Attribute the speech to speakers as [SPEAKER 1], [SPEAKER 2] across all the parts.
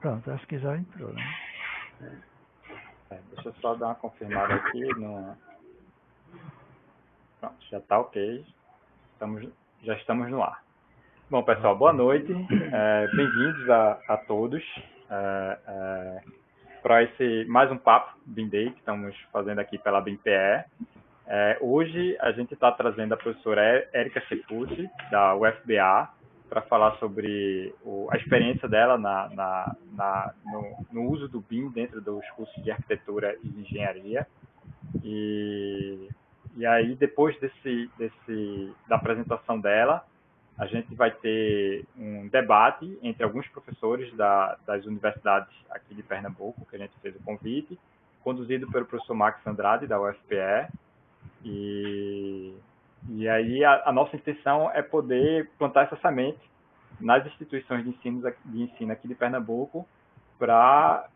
[SPEAKER 1] Pronto, acho que já entrou, né?
[SPEAKER 2] Deixa eu só dar uma confirmada aqui. Pronto, já está ok. Já estamos no ar. Bom, pessoal, boa noite. Bem-vindos a todos para esse mais um papo BIM Day que estamos fazendo aqui pela BIMPE. Hoje a gente está trazendo a professora Érica Cecucci, da UFBA, para falar sobre a experiência dela no uso do BIM dentro dos cursos de arquitetura e de engenharia. E aí, depois da apresentação dela, a gente vai ter um debate entre alguns professores das universidades aqui de Pernambuco, que a gente fez o convite, conduzido pelo professor Max Andrade, da UFPE. E aí a nossa intenção é poder plantar essa semente nas instituições de ensino aqui de Pernambuco para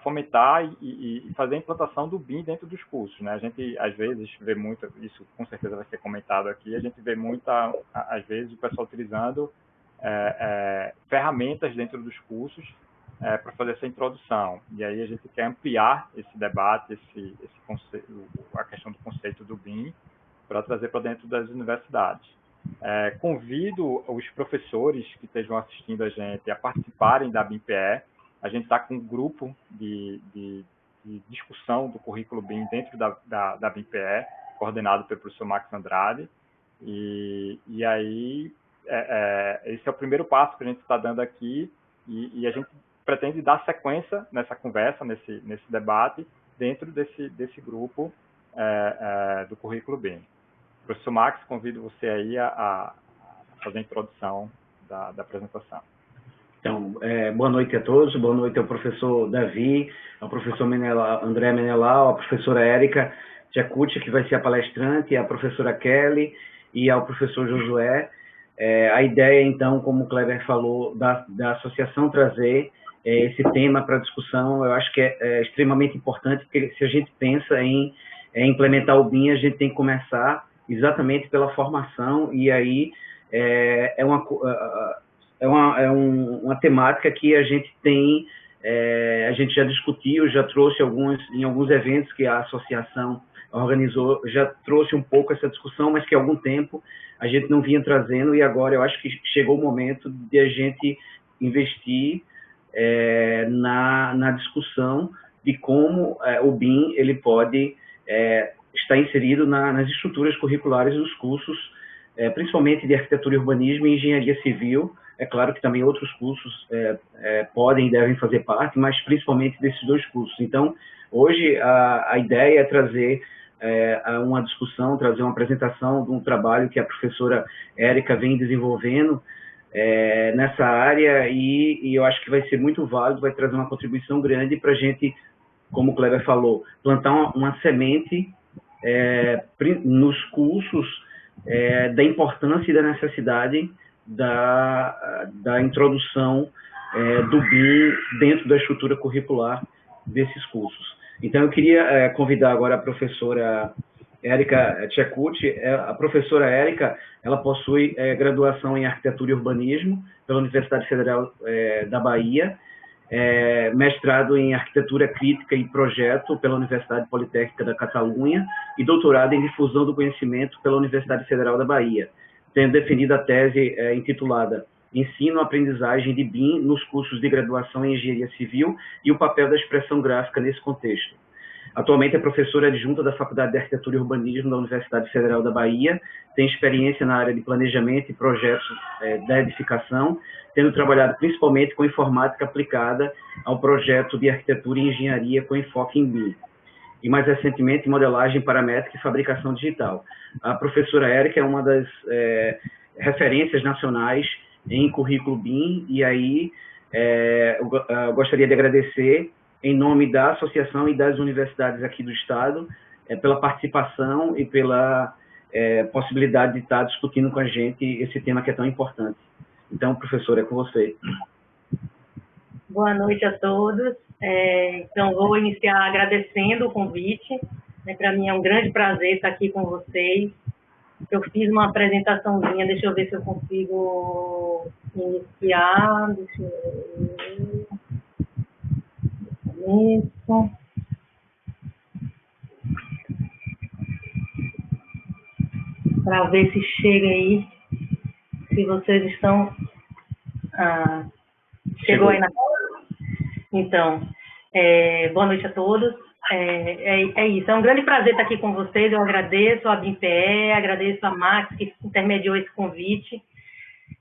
[SPEAKER 2] fomentar e fazer a implantação do BIM dentro dos cursos, né? A gente, às vezes, vê muito, isso com certeza vai ser comentado aqui, a gente vê às vezes, o pessoal utilizando ferramentas dentro dos cursos para fazer essa introdução. E aí a gente quer ampliar esse debate, esse conceito, a questão do conceito do BIM, para trazer para dentro das universidades. Convido os professores que estejam assistindo a gente a participarem da BIMPE. A gente está com um grupo de discussão do currículo BIM dentro da BIMPE, coordenado pelo professor Max Andrade. E aí, esse é o primeiro passo que a gente está dando aqui, e a gente pretende dar sequência nessa conversa, nesse debate, dentro desse grupo do currículo BIM. Professor Max, convido você aí a fazer a introdução da apresentação.
[SPEAKER 3] Então, boa noite a todos, boa noite ao professor Davi, ao professor André Menelau, à professora Érica Cecucci, que vai ser a palestrante, à professora Kelly e ao professor Josué. A ideia, então, como o Kleber falou, da associação trazer esse tema para discussão, eu acho que é extremamente importante, porque se a gente pensa em implementar o BIM, a gente tem que começar exatamente pela formação, e aí é uma temática que a gente tem, a gente já discutiu, já trouxe em alguns eventos que a associação organizou, já trouxe um pouco essa discussão, mas que há algum tempo a gente não vinha trazendo, e agora eu acho que chegou o momento de a gente investir na discussão de como o BIM ele pode estar inserido nas estruturas curriculares dos cursos, principalmente de arquitetura e urbanismo e engenharia civil. É claro que também outros cursos podem e devem fazer parte, mas principalmente desses dois cursos. Então, hoje a ideia é trazer uma discussão, trazer uma apresentação de um trabalho que a professora Érica vem desenvolvendo nessa área, e eu acho que vai ser muito válido, vai trazer uma contribuição grande para a gente, como o Kleber falou, plantar uma semente nos cursos da importância e da necessidade da introdução do BIM dentro da estrutura curricular desses cursos. Então, eu queria convidar agora a professora Érica Cecucci. A professora Érica, ela possui graduação em Arquitetura e Urbanismo pela Universidade Federal da Bahia, mestrado em Arquitetura Crítica e Projeto pela Universidade Politécnica da Catalunha e doutorado em Difusão do Conhecimento pela Universidade Federal da Bahia, tendo defendido a tese intitulada Ensino, Aprendizagem de BIM nos cursos de graduação em Engenharia Civil e o papel da expressão gráfica nesse contexto. Atualmente é professora adjunta da Faculdade de Arquitetura e Urbanismo da Universidade Federal da Bahia, tem experiência na área de planejamento e projetos da edificação, tendo trabalhado principalmente com informática aplicada ao projeto de arquitetura e engenharia com enfoque em BIM. E mais recentemente em modelagem paramétrica e fabricação digital. A professora Érica é uma das referências nacionais em currículo BIM, e aí eu gostaria de agradecer em nome da associação e das universidades aqui do estado pela participação e pela possibilidade de estar discutindo com a gente esse tema que é tão importante. Então, professora, é com você.
[SPEAKER 4] Boa noite a todos. Então, vou iniciar agradecendo o convite. Para mim é um grande prazer estar aqui com vocês. Eu fiz uma apresentaçãozinha, deixa eu ver se eu consigo iniciar. Deixa eu ver. Isso. Para ver se chega aí, se vocês estão... chegou aí na tela? Então, boa noite a todos. É isso, é um grande prazer estar aqui com vocês. Eu agradeço a BIMPE, agradeço a Max, que intermediou esse convite.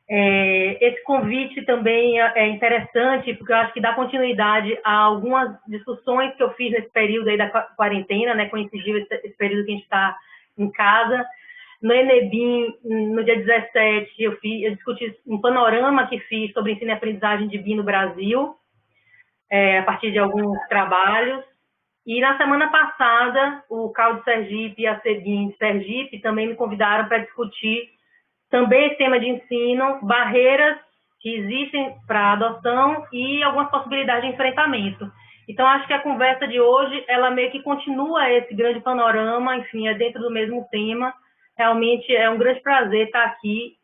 [SPEAKER 4] Esse convite também é interessante, porque eu acho que dá continuidade a algumas discussões que eu fiz nesse período aí da quarentena, né? Coincidiu esse período que a gente está em casa. No Enebim, no dia 17, eu discuti um panorama que fiz sobre ensino e aprendizagem de BIM no Brasil, a partir de alguns trabalhos. E na semana passada, o CAU de Sergipe e a CEBIM de Sergipe também me convidaram para discutir também esse tema de ensino, barreiras que existem para a adoção e algumas possibilidades de enfrentamento. Então, acho que a conversa de hoje, ela meio que continua esse grande panorama, enfim, é dentro do mesmo tema. Realmente é um grande prazer estar aqui,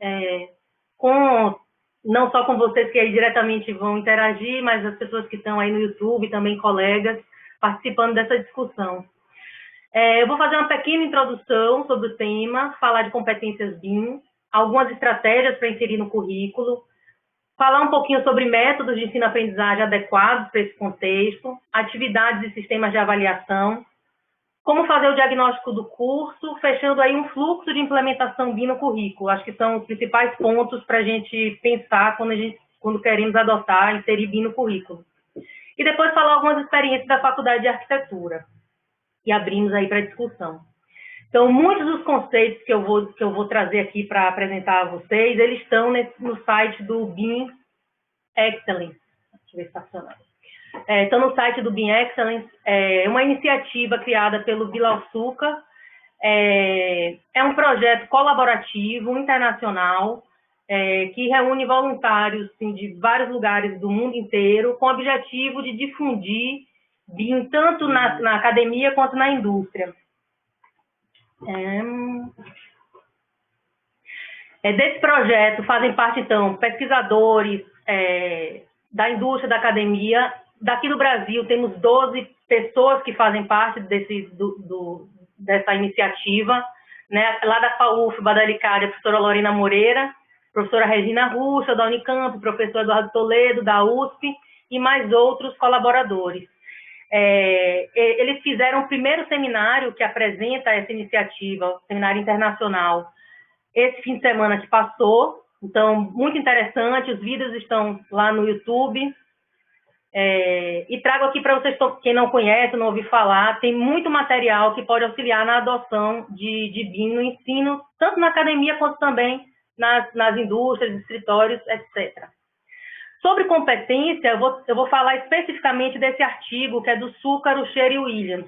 [SPEAKER 4] não só com vocês que aí diretamente vão interagir, mas as pessoas que estão aí no YouTube, também colegas, participando dessa discussão. Eu vou fazer uma pequena introdução sobre o tema, falar de competências BIM, algumas estratégias para inserir no currículo, falar um pouquinho sobre métodos de ensino-aprendizagem adequados para esse contexto, atividades e sistemas de avaliação, como fazer o diagnóstico do curso, fechando aí um fluxo de implementação BIM no currículo. Acho que são os principais pontos para a gente pensar quando queremos adotar, inserir BIM no currículo. E depois falar algumas experiências da Faculdade de Arquitetura. E abrimos aí para discussão. Então, muitos dos conceitos que eu vou trazer aqui para apresentar a vocês, eles estão no site do BIM Excellence. Deixa eu ver se está funcionando. Estão no site do BIM Excellence, uma iniciativa criada pelo Bilal Suka. É um projeto colaborativo, internacional, que reúne voluntários assim, de vários lugares do mundo inteiro, com o objetivo de difundir BIM tanto na academia quanto na indústria. Desse projeto fazem parte, então, pesquisadores da indústria, da academia. Daqui do Brasil, temos 12 pessoas que fazem parte dessa iniciativa. Né? Lá da FAUF, Badalicária, a professora Lorena Moreira, professora Regina Russa, da Unicamp, professor Eduardo Toledo, da USP, e mais outros colaboradores. Eles fizeram o primeiro seminário que apresenta essa iniciativa, seminário internacional, esse fim de semana que passou. Então, muito interessante, os vídeos estão lá no YouTube. E trago aqui para vocês, quem não conhece, não ouviu falar, tem muito material que pode auxiliar na adoção de BIM no ensino, tanto na academia quanto também nas indústrias, escritórios, etc. Sobre competência, eu vou falar especificamente desse artigo, que é do Suka, Rucher e Williams.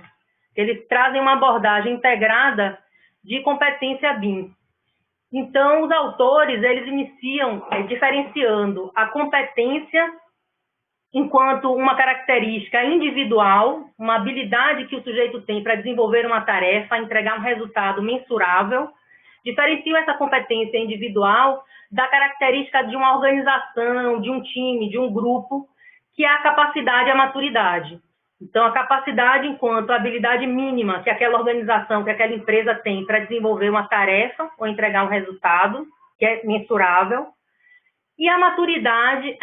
[SPEAKER 4] Eles trazem uma abordagem integrada de competência BIM. Então, os autores, eles iniciam diferenciando a competência enquanto uma característica individual, uma habilidade que o sujeito tem para desenvolver uma tarefa, entregar um resultado mensurável. Diferenciam essa competência individual da característica de uma organização, de um time, de um grupo, que é a capacidade e a maturidade. Então, a capacidade enquanto habilidade mínima que aquela organização, que aquela empresa tem para desenvolver uma tarefa ou entregar um resultado, que é mensurável. E a maturidade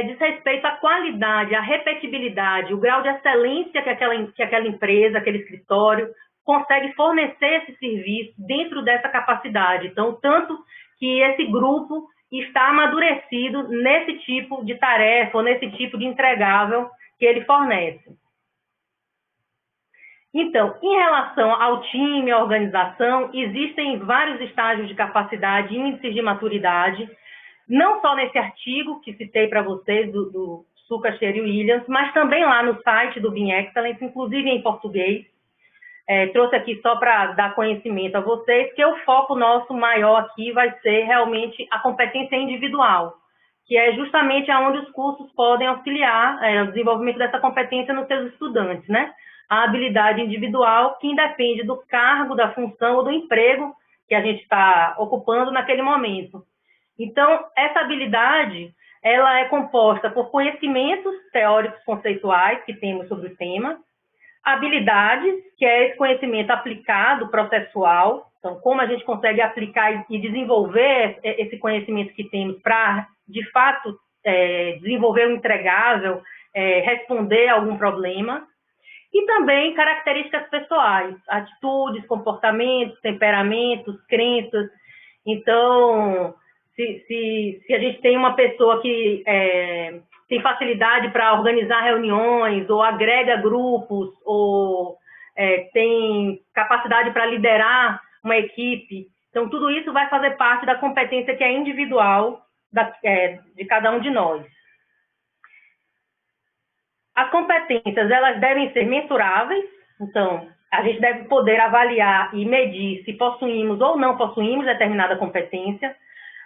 [SPEAKER 4] diz respeito à qualidade, à repetibilidade, o grau de excelência que aquela empresa, aquele escritório, consegue fornecer esse serviço dentro dessa capacidade. Então, tanto que esse grupo está amadurecido nesse tipo de tarefa, ou nesse tipo de entregável que ele fornece. Então, em relação ao time, à organização, existem vários estágios de capacidade, índices de maturidade, não só nesse artigo que citei para vocês, do Suka, Rucher e Williams, mas também lá no site do BIM Excellence, inclusive em português. Trouxe aqui só para dar conhecimento a vocês, que o foco nosso maior aqui vai ser realmente a competência individual, que é justamente aonde os cursos podem auxiliar o desenvolvimento dessa competência nos seus estudantes, né? A habilidade individual que independe do cargo, da função ou do emprego que a gente está ocupando naquele momento. Então, essa habilidade, ela é composta por conhecimentos teóricos conceituais que temos sobre o tema, habilidades, que é esse conhecimento aplicado, processual, então, como a gente consegue aplicar e desenvolver esse conhecimento que temos para, de fato, desenvolver um entregável, responder a algum problema, e também características pessoais, atitudes, comportamentos, temperamentos, crenças. Então, se a gente tem uma pessoa que tem facilidade para organizar reuniões, ou agrega grupos, ou tem capacidade para liderar uma equipe, então tudo isso vai fazer parte da competência que é individual de cada um de nós. As competências, elas devem ser mensuráveis, então, a gente deve poder avaliar e medir se possuímos ou não possuímos determinada competência,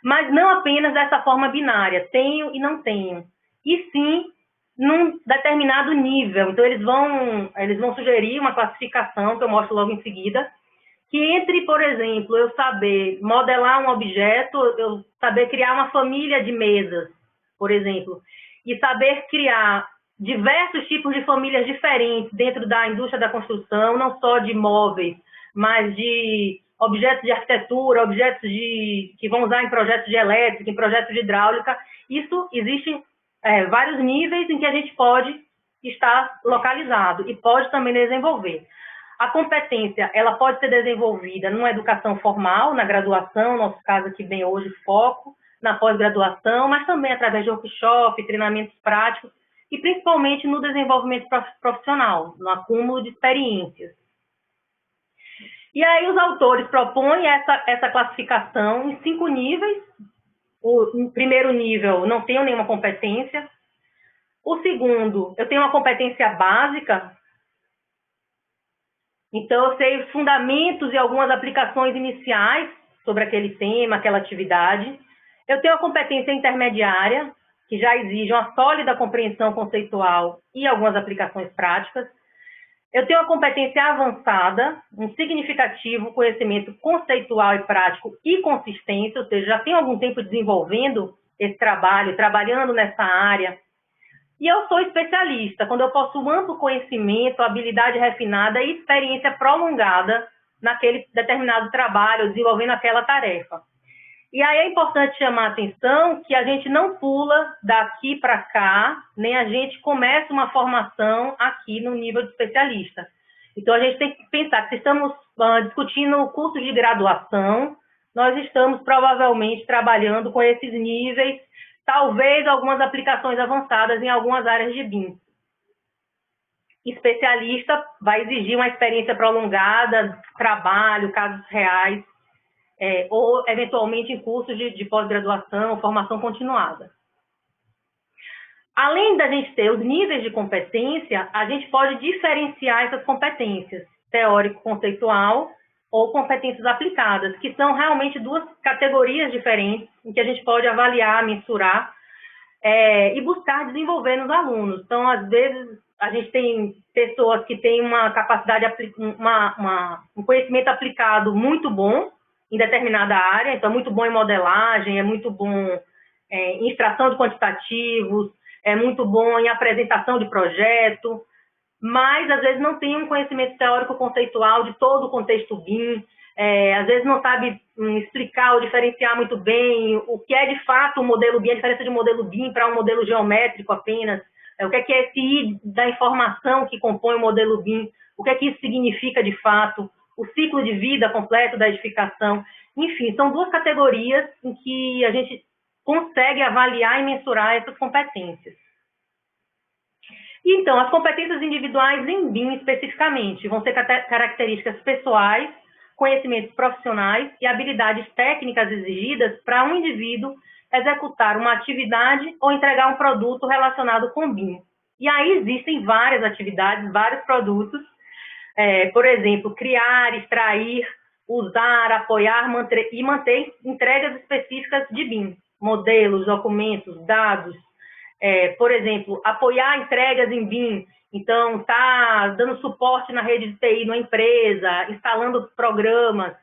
[SPEAKER 4] mas não apenas dessa forma binária, tenho e não tenho, e sim num determinado nível. Então, eles vão sugerir uma classificação, que eu mostro logo em seguida, que entre, por exemplo, eu saber modelar um objeto, eu saber criar uma família de mesas, por exemplo, e saber criar diversos tipos de famílias diferentes dentro da indústria da construção, não só de móveis, mas de objetos de arquitetura, objetos que vão usar em projetos de elétrica, em projetos de hidráulica. Isso existe vários níveis em que a gente pode estar localizado e pode também desenvolver. A competência, ela pode ser desenvolvida numa educação formal, na graduação, no nosso caso aqui bem hoje, foco, na pós-graduação, mas também através de workshop, treinamentos práticos, e principalmente no desenvolvimento profissional, no acúmulo de experiências. E aí os autores propõem essa classificação em 5 níveis. O primeiro nível, não tenho nenhuma competência. O segundo, eu tenho uma competência básica. Então, eu sei os fundamentos e algumas aplicações iniciais sobre aquele tema, aquela atividade. Eu tenho a competência intermediária, que já exige uma sólida compreensão conceitual e algumas aplicações práticas. Eu tenho a competência avançada, um significativo conhecimento conceitual e prático e consistência, ou seja, já tenho algum tempo desenvolvendo esse trabalho, trabalhando nessa área. E eu sou especialista, quando eu possuo amplo conhecimento, habilidade refinada e experiência prolongada naquele determinado trabalho, desenvolvendo aquela tarefa. E aí é importante chamar a atenção que a gente não pula daqui para cá, nem a gente começa uma formação aqui no nível de especialista. Então, a gente tem que pensar que se estamos discutindo o curso de graduação, nós estamos provavelmente trabalhando com esses níveis, talvez algumas aplicações avançadas em algumas áreas de BIM. Especialista vai exigir uma experiência prolongada, trabalho, casos reais, ou eventualmente em cursos de pós-graduação, formação continuada. Além da gente ter os níveis de competência, a gente pode diferenciar essas competências, teórico-conceitual ou competências aplicadas, que são realmente 2 categorias diferentes em que a gente pode avaliar, mensurar e buscar desenvolver nos alunos. Então, às vezes, a gente tem pessoas que têm uma capacidade, um conhecimento aplicado muito bom em determinada área, então é muito bom em modelagem, é muito bom em extração de quantitativos, é muito bom em apresentação de projeto, mas às vezes não tem um conhecimento teórico conceitual de todo o contexto BIM, às vezes não sabe explicar ou diferenciar muito bem o que é de fato o modelo BIM, a diferença de um modelo BIM para um modelo geométrico apenas, o que é esse I da informação que compõe o modelo BIM, o que é que isso significa de fato, o ciclo de vida completo da edificação. Enfim, são 2 categorias em que a gente consegue avaliar e mensurar essas competências. Então, as competências individuais em BIM especificamente vão ser características pessoais, conhecimentos profissionais e habilidades técnicas exigidas para um indivíduo executar uma atividade ou entregar um produto relacionado com BIM. E aí existem várias atividades, vários produtos, por exemplo, criar, extrair, usar, apoiar e manter entregas específicas de BIM, modelos, documentos, dados, por exemplo, apoiar entregas em BIM, então está dando suporte na rede de TI numa empresa, instalando programas,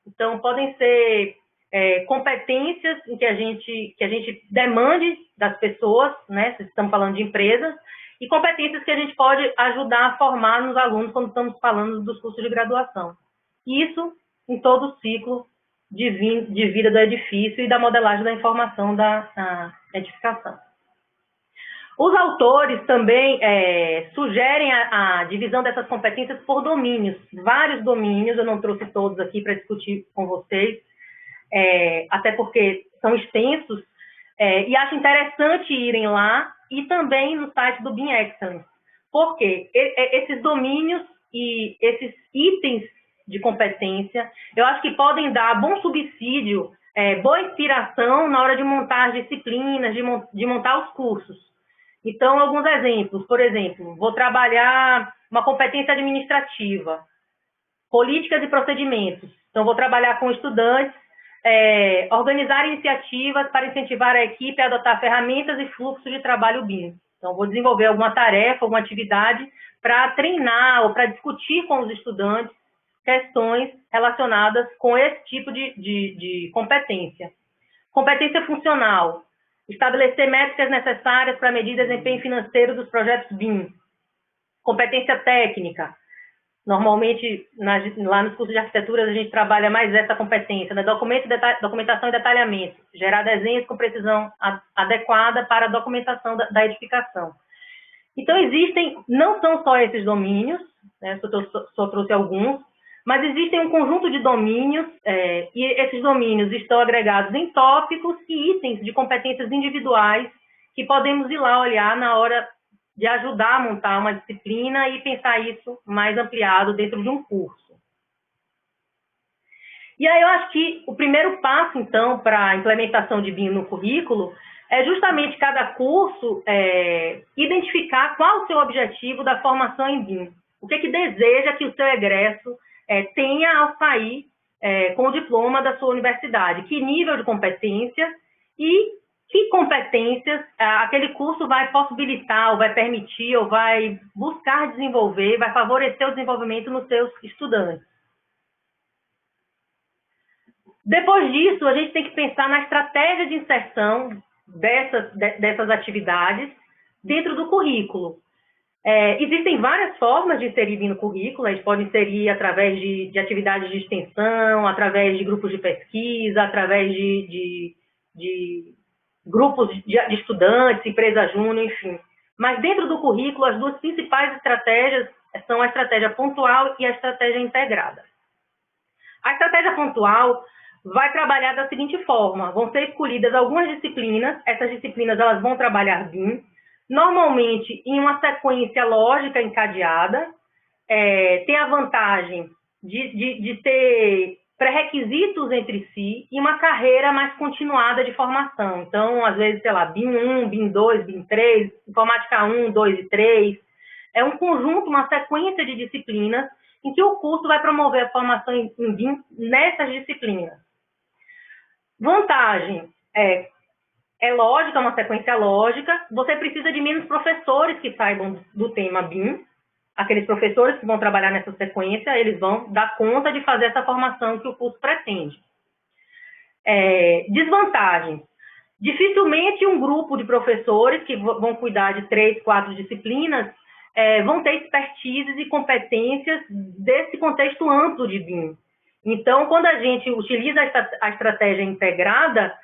[SPEAKER 4] Então, podem ser competências em que a gente demande das pessoas, né, se estamos falando de empresas, e competências que a gente pode ajudar a formar nos alunos quando estamos falando dos cursos de graduação. Isso em todo o ciclo de vida do edifício e da modelagem da informação da edificação. Os autores também sugerem a divisão dessas competências por domínios, vários domínios, eu não trouxe todos aqui para discutir com vocês, até porque são extensos, e acho interessante irem lá e também no site do BIM Excellence, porque esses domínios e esses itens de competência, eu acho que podem dar bom subsídio, boa inspiração na hora de montar as disciplinas, de montar os cursos. Então, alguns exemplos. Por exemplo, vou trabalhar uma competência administrativa, políticas e procedimentos. Então, vou trabalhar com estudantes, organizar iniciativas para incentivar a equipe a adotar ferramentas e fluxos de trabalho BIM. Então, vou desenvolver alguma tarefa, alguma atividade para treinar ou para discutir com os estudantes questões relacionadas com esse tipo de competência. Competência funcional. Estabelecer métricas necessárias para medir desempenho financeiro dos projetos BIM. Competência técnica. Normalmente, lá nos cursos de arquitetura, a gente trabalha mais essa competência, né? Documentação e detalhamento. Gerar desenhos com precisão adequada para a documentação da edificação. Então, não são só esses domínios, né? Só trouxe alguns, mas existem um conjunto de domínios, e esses domínios estão agregados em tópicos e itens de competências individuais que podemos ir lá olhar na hora de ajudar a montar uma disciplina e pensar isso mais ampliado dentro de um curso. E aí eu acho que o primeiro passo, então, para a implementação de BIM no currículo é justamente cada curso identificar qual o seu objetivo da formação em BIM. O que deseja que o seu egresso tenha ao sair com o diploma da sua universidade, que nível de competência e que competências aquele curso vai possibilitar, ou vai permitir, ou vai buscar desenvolver, vai favorecer o desenvolvimento nos seus estudantes. Depois disso, a gente tem que pensar na estratégia de inserção dessas atividades dentro do currículo. Existem várias formas de inserir BIM no currículo, a gente pode inserir através de atividades de extensão, através de grupos de pesquisa, através de grupos de estudantes, empresa júnior, enfim. Mas dentro do currículo, as duas principais estratégias são a estratégia pontual e a estratégia integrada. A estratégia pontual vai trabalhar da seguinte forma: vão ser escolhidas algumas disciplinas, essas disciplinas elas vão trabalhar BIM, normalmente em uma sequência lógica encadeada, tem a vantagem de ter pré-requisitos entre si e uma carreira mais continuada de formação. Então, às vezes, sei lá, BIM 1, BIM 2, BIM 3, Informática 1, 2 e 3. É um conjunto, uma sequência de disciplinas em que o curso vai promover a formação em BIM nessas disciplinas. Vantagem é lógica, uma sequência lógica. Você precisa de menos professores que saibam do tema BIM. Aqueles professores que vão trabalhar nessa sequência, eles vão dar conta de fazer essa formação que o curso pretende. Desvantagens. Dificilmente um grupo de professores que vão cuidar de 3, 4 disciplinas vão ter expertises e competências desse contexto amplo de BIM. Então, quando a gente utiliza a estratégia integrada,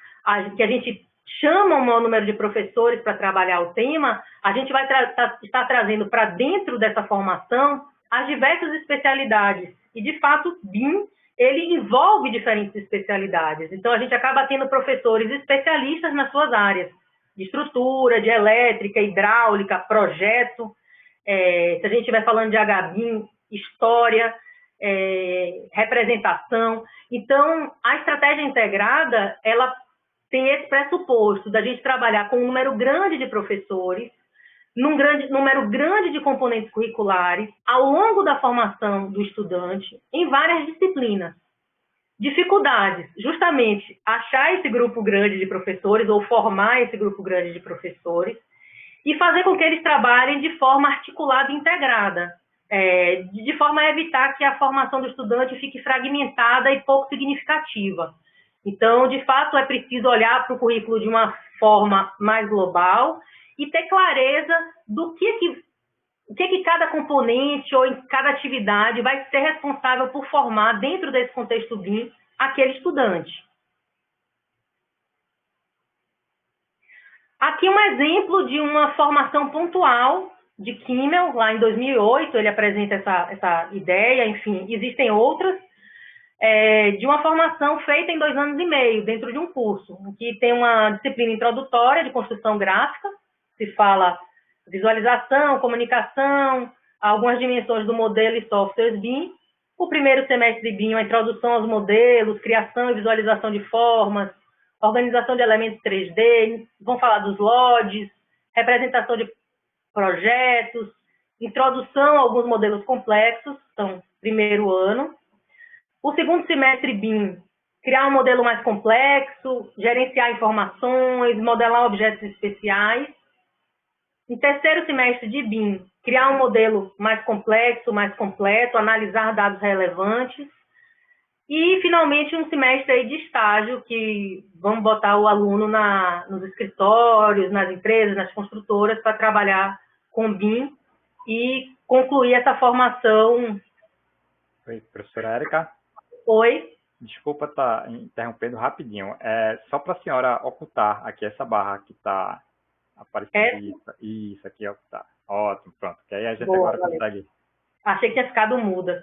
[SPEAKER 4] que a gente chama um maior número de professores para trabalhar o tema, a gente vai estar trazendo para dentro dessa formação as diversas especialidades. E, de fato, BIM, ele envolve diferentes especialidades. Então, a gente acaba tendo professores especialistas nas suas áreas, de estrutura, de elétrica, hidráulica, projeto. Se a gente estiver falando de HBIM, história, representação. Então, a estratégia integrada, ela tem esse pressuposto da gente trabalhar com um número grande de professores, número grande de componentes curriculares, ao longo da formação do estudante, em várias disciplinas. Dificuldades, justamente, achar esse grupo grande de professores, ou formar esse grupo grande de professores, e fazer com que eles trabalhem de forma articulada e integrada. de forma a evitar que a formação do estudante fique fragmentada e pouco significativa. Então, de fato, é preciso olhar para o currículo de uma forma mais global e ter clareza do que cada componente ou em cada atividade vai ser responsável por formar, dentro desse contexto BIM, aquele estudante. Aqui um exemplo de uma formação pontual de Kimmel, lá em 2008, ele apresenta essa ideia, enfim, existem outras, de uma formação feita em 2 anos e meio, dentro de um curso, que tem uma disciplina introdutória de construção gráfica, se fala visualização, comunicação, algumas dimensões do modelo e softwares BIM. O primeiro semestre de BIM, a introdução aos modelos, criação e visualização de formas, organização de elementos 3D, vão falar dos LODs, representação de projetos, introdução a alguns modelos complexos, então, primeiro ano. O segundo semestre BIM, criar um modelo mais complexo, gerenciar informações, modelar objetos especiais. Em terceiro semestre de BIM, criar um modelo mais complexo, mais completo, analisar dados relevantes. E, finalmente, um semestre aí de estágio, que vamos botar o aluno nos escritórios, nas empresas, nas construtoras, para trabalhar com BIM e concluir essa formação.
[SPEAKER 2] Oi, professora Érica?
[SPEAKER 4] Oi.
[SPEAKER 2] Desculpa estar interrompendo rapidinho. Só para a senhora ocultar aqui essa barra que está aparecendo. Isso aqui é ocultar. Ótimo, pronto. Que aí a gente
[SPEAKER 4] Boa,
[SPEAKER 2] agora consegue.
[SPEAKER 4] Achei que tinha ficado muda.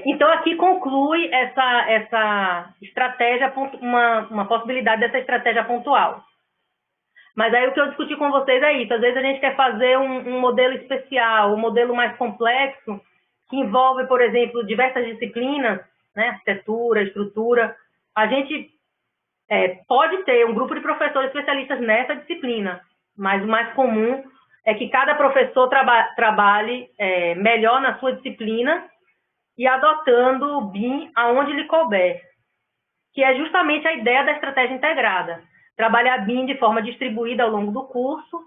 [SPEAKER 4] Então, aqui conclui essa estratégia, uma possibilidade dessa estratégia pontual. Mas aí o que eu discuti com vocês é isso. Às vezes a gente quer fazer um modelo especial, um modelo mais complexo, que envolve, por exemplo, diversas disciplinas, né, arquitetura, estrutura. A gente pode ter um grupo de professores especialistas nessa disciplina, mas o mais comum é que cada professor trabalhe melhor na sua disciplina e adotando o BIM aonde lhe couber, que é justamente a ideia da estratégia integrada. Trabalhar BIM de forma distribuída ao longo do curso,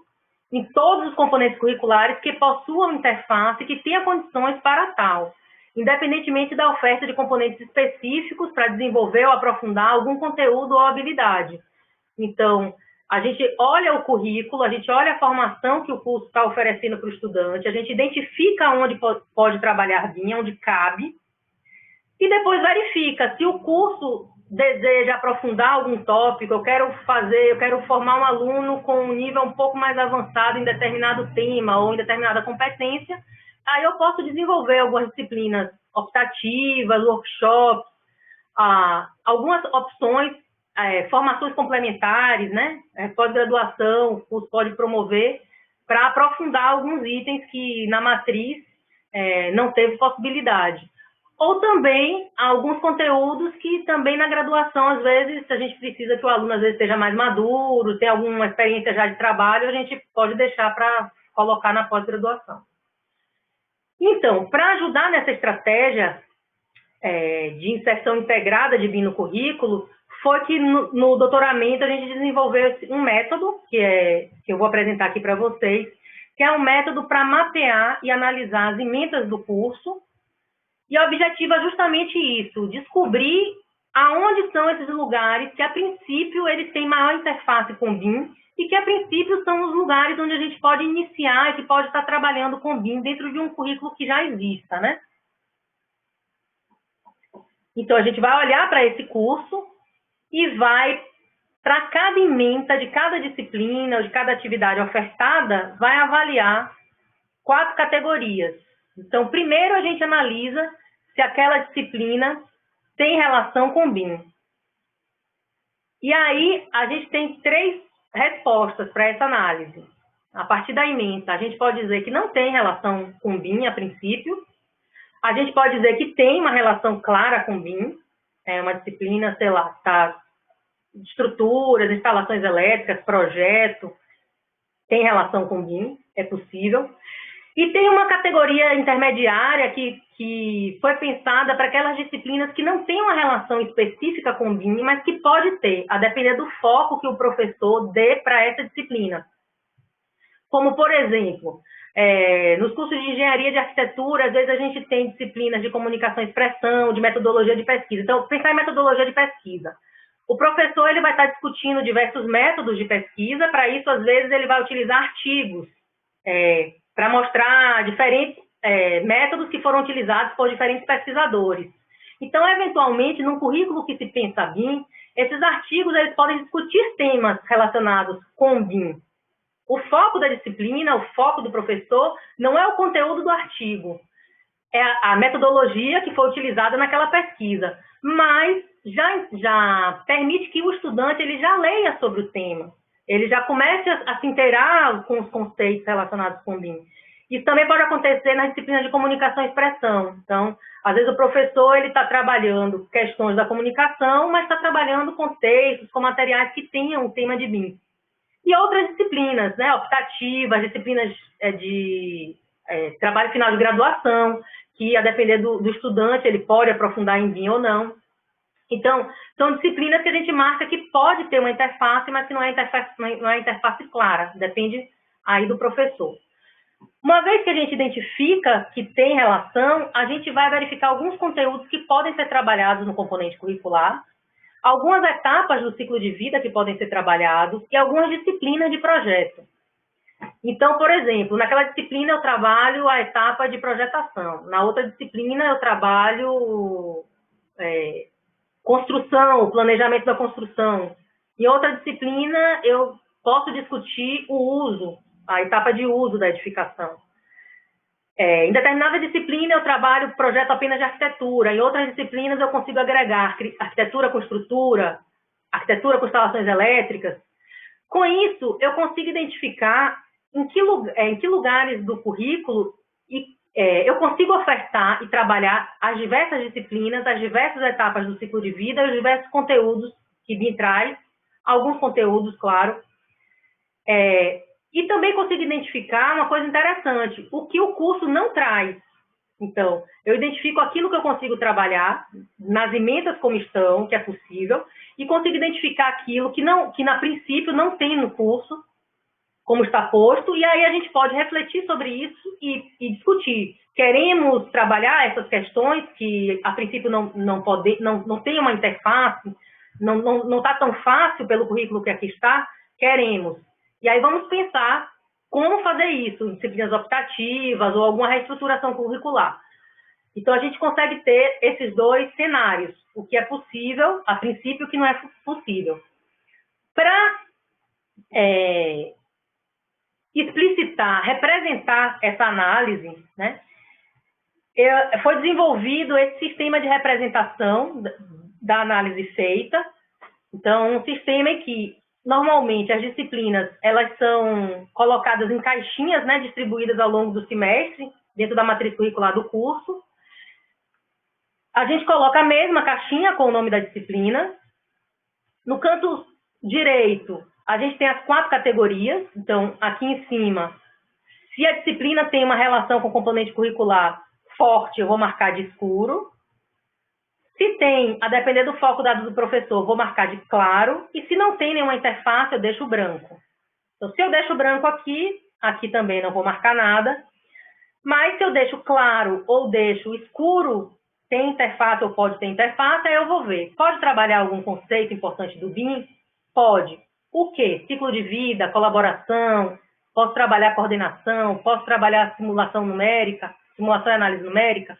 [SPEAKER 4] em todos os componentes curriculares que possuam interface, que tenha condições para tal, independentemente da oferta de componentes específicos para desenvolver ou aprofundar algum conteúdo ou habilidade. Então, a gente olha o currículo, a gente olha a formação que o curso está oferecendo para o estudante, a gente identifica onde pode trabalhar BIM, onde cabe, e depois verifica se o curso deseja aprofundar algum tópico, eu quero formar um aluno com um nível um pouco mais avançado em determinado tema ou em determinada competência, aí eu posso desenvolver algumas disciplinas optativas, workshops, algumas opções, formações complementares, né? Pós-graduação, o curso pode promover para aprofundar alguns itens que na matriz não teve possibilidade. Ou também alguns conteúdos que também na graduação, às vezes, a gente precisa que o aluno, às vezes, esteja mais maduro, tenha alguma experiência já de trabalho, a gente pode deixar para colocar na pós-graduação. Então, para ajudar nessa estratégia de inserção integrada de BIM no currículo, foi que no doutoramento a gente desenvolveu um método, que eu vou apresentar aqui para vocês, que é um método para mapear e analisar as emendas do curso. E o objetivo é justamente isso, descobrir aonde são esses lugares que, a princípio, eles têm maior interface com BIM e que, a princípio, são os lugares onde a gente pode iniciar e que pode estar trabalhando com BIM dentro de um currículo que já exista, né? Então, a gente vai olhar para esse curso e vai, para cada ementa de cada disciplina ou de cada atividade ofertada, vai avaliar 4 categorias. Então, primeiro a gente analisa se aquela disciplina tem relação com BIM. E aí, a gente tem 3 respostas para essa análise. A partir da ementa, a gente pode dizer que não tem relação com BIM, a princípio. A gente pode dizer que tem uma relação clara com BIM. É uma disciplina, sei lá, estruturas, instalações elétricas, projeto, tem relação com BIM, é possível. E tem uma categoria intermediária que foi pensada para aquelas disciplinas que não têm uma relação específica com o BIM, mas que pode ter, a depender do foco que o professor dê para essa disciplina. Como, por exemplo, Nos cursos de engenharia de arquitetura, às vezes a gente tem disciplinas de comunicação e expressão, de metodologia de pesquisa. Então, pensar em metodologia de pesquisa. O professor ele vai estar discutindo diversos métodos de pesquisa, para isso, às vezes, ele vai utilizar artigos para mostrar diferentes métodos que foram utilizados por diferentes pesquisadores. Então, eventualmente, num currículo que se pensa BIM, esses artigos eles podem discutir temas relacionados com o BIM. O foco da disciplina, o foco do professor, não é o conteúdo do artigo, é a metodologia que foi utilizada naquela pesquisa, mas já permite que o estudante ele já leia sobre o tema, ele já comece a se inteirar com os conceitos relacionados com o BIM. Isso também pode acontecer nas disciplinas de comunicação e expressão. Então, às vezes o professor ele está trabalhando questões da comunicação, mas está trabalhando com textos, com materiais que tenham o tema de BIM. E outras disciplinas, né, optativas, disciplinas de trabalho final de graduação, que a depender do estudante, ele pode aprofundar em BIM ou não. Então, são disciplinas que a gente marca que pode ter uma interface, mas que não é interface clara, depende aí do professor. Uma vez que a gente identifica que tem relação, a gente vai verificar alguns conteúdos que podem ser trabalhados no componente curricular, algumas etapas do ciclo de vida que podem ser trabalhados e algumas disciplinas de projeto. Então, por exemplo, naquela disciplina eu trabalho a etapa de projetação, na outra disciplina eu trabalho construção, o planejamento da construção. Em outra disciplina eu posso discutir o uso, a etapa de uso da edificação. Em determinada disciplina eu trabalho projeto apenas de arquitetura, em outras disciplinas eu consigo agregar arquitetura com estrutura, arquitetura com instalações elétricas. Com isso, eu consigo identificar em que lugares do currículo eu consigo ofertar e trabalhar as diversas disciplinas, as diversas etapas do ciclo de vida, os diversos conteúdos que BIM traz, alguns conteúdos, claro. E também consigo identificar uma coisa interessante, o que o curso não traz. Então, eu identifico aquilo que eu consigo trabalhar nas emendas como estão, que é possível, e consigo identificar aquilo que na princípio não tem no curso, como está posto, e aí a gente pode refletir sobre isso e discutir. Queremos trabalhar essas questões que a princípio não tem uma interface, não está tão fácil pelo currículo que aqui está, queremos. E aí vamos pensar como fazer isso, em disciplinas optativas ou alguma reestruturação curricular. Então, a gente consegue ter esses dois cenários, o que é possível, a princípio, e o que não é possível. Para explicitar, representar essa análise, né, foi desenvolvido esse sistema de representação da análise feita. Então, um sistema em que, normalmente, as disciplinas elas são colocadas em caixinhas, né, distribuídas ao longo do semestre, dentro da matriz curricular do curso. A gente coloca a mesma caixinha com o nome da disciplina. No canto direito, a gente tem as 4 categorias. Então, aqui em cima, se a disciplina tem uma relação com o componente curricular forte, eu vou marcar de escuro. Se tem, a depender do foco dado do professor, vou marcar de claro. E se não tem nenhuma interface, eu deixo branco. Então, se eu deixo branco aqui também não vou marcar nada. Mas se eu deixo claro ou deixo escuro, tem interface ou pode ter interface, aí eu vou ver. Pode trabalhar algum conceito importante do BIM? Pode. O quê? Ciclo de vida, colaboração, posso trabalhar coordenação, posso trabalhar simulação numérica, simulação e análise numérica,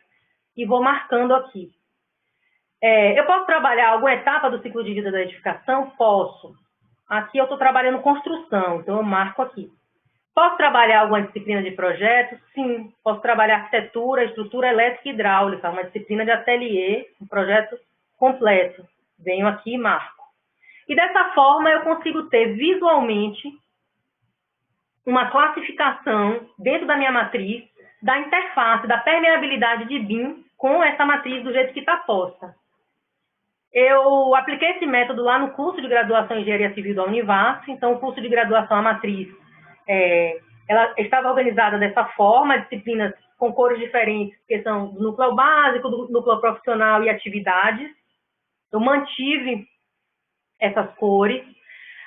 [SPEAKER 4] e vou marcando aqui. Eu posso trabalhar alguma etapa do ciclo de vida da edificação? Posso. Aqui eu estou trabalhando construção, então eu marco aqui. Posso trabalhar alguma disciplina de projeto? Sim. Posso trabalhar arquitetura, estrutura elétrica e hidráulica, uma disciplina de ateliê, um projeto completo. Venho aqui e marco. E dessa forma eu consigo ter visualmente uma classificação dentro da minha matriz da interface, da permeabilidade de BIM com essa matriz do jeito que está posta. Eu apliquei esse método lá no curso de graduação em Engenharia Civil da Univasf. Então, o curso de graduação, a matriz, ela estava organizada dessa forma, disciplinas com cores diferentes, que são do núcleo básico, do núcleo profissional e atividades. Eu mantive essas cores.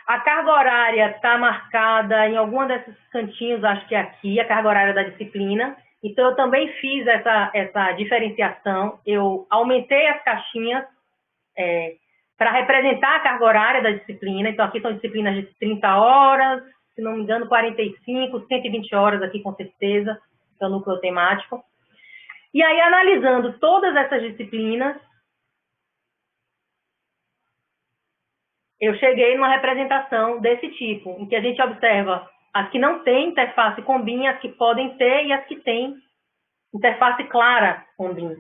[SPEAKER 4] A carga horária está marcada em algum desses cantinhos, acho que é aqui, a carga horária da disciplina. Então, eu também fiz essa diferenciação. Eu aumentei as caixinhas para representar a carga horária da disciplina. Então, aqui são disciplinas de 30 horas, se não me engano, 45, 120 horas aqui, com certeza, que é o núcleo temático. E aí, analisando todas essas disciplinas, eu cheguei numa representação desse tipo, em que a gente observa as que não têm interface com BIM, as que podem ter e as que têm interface clara com BIM.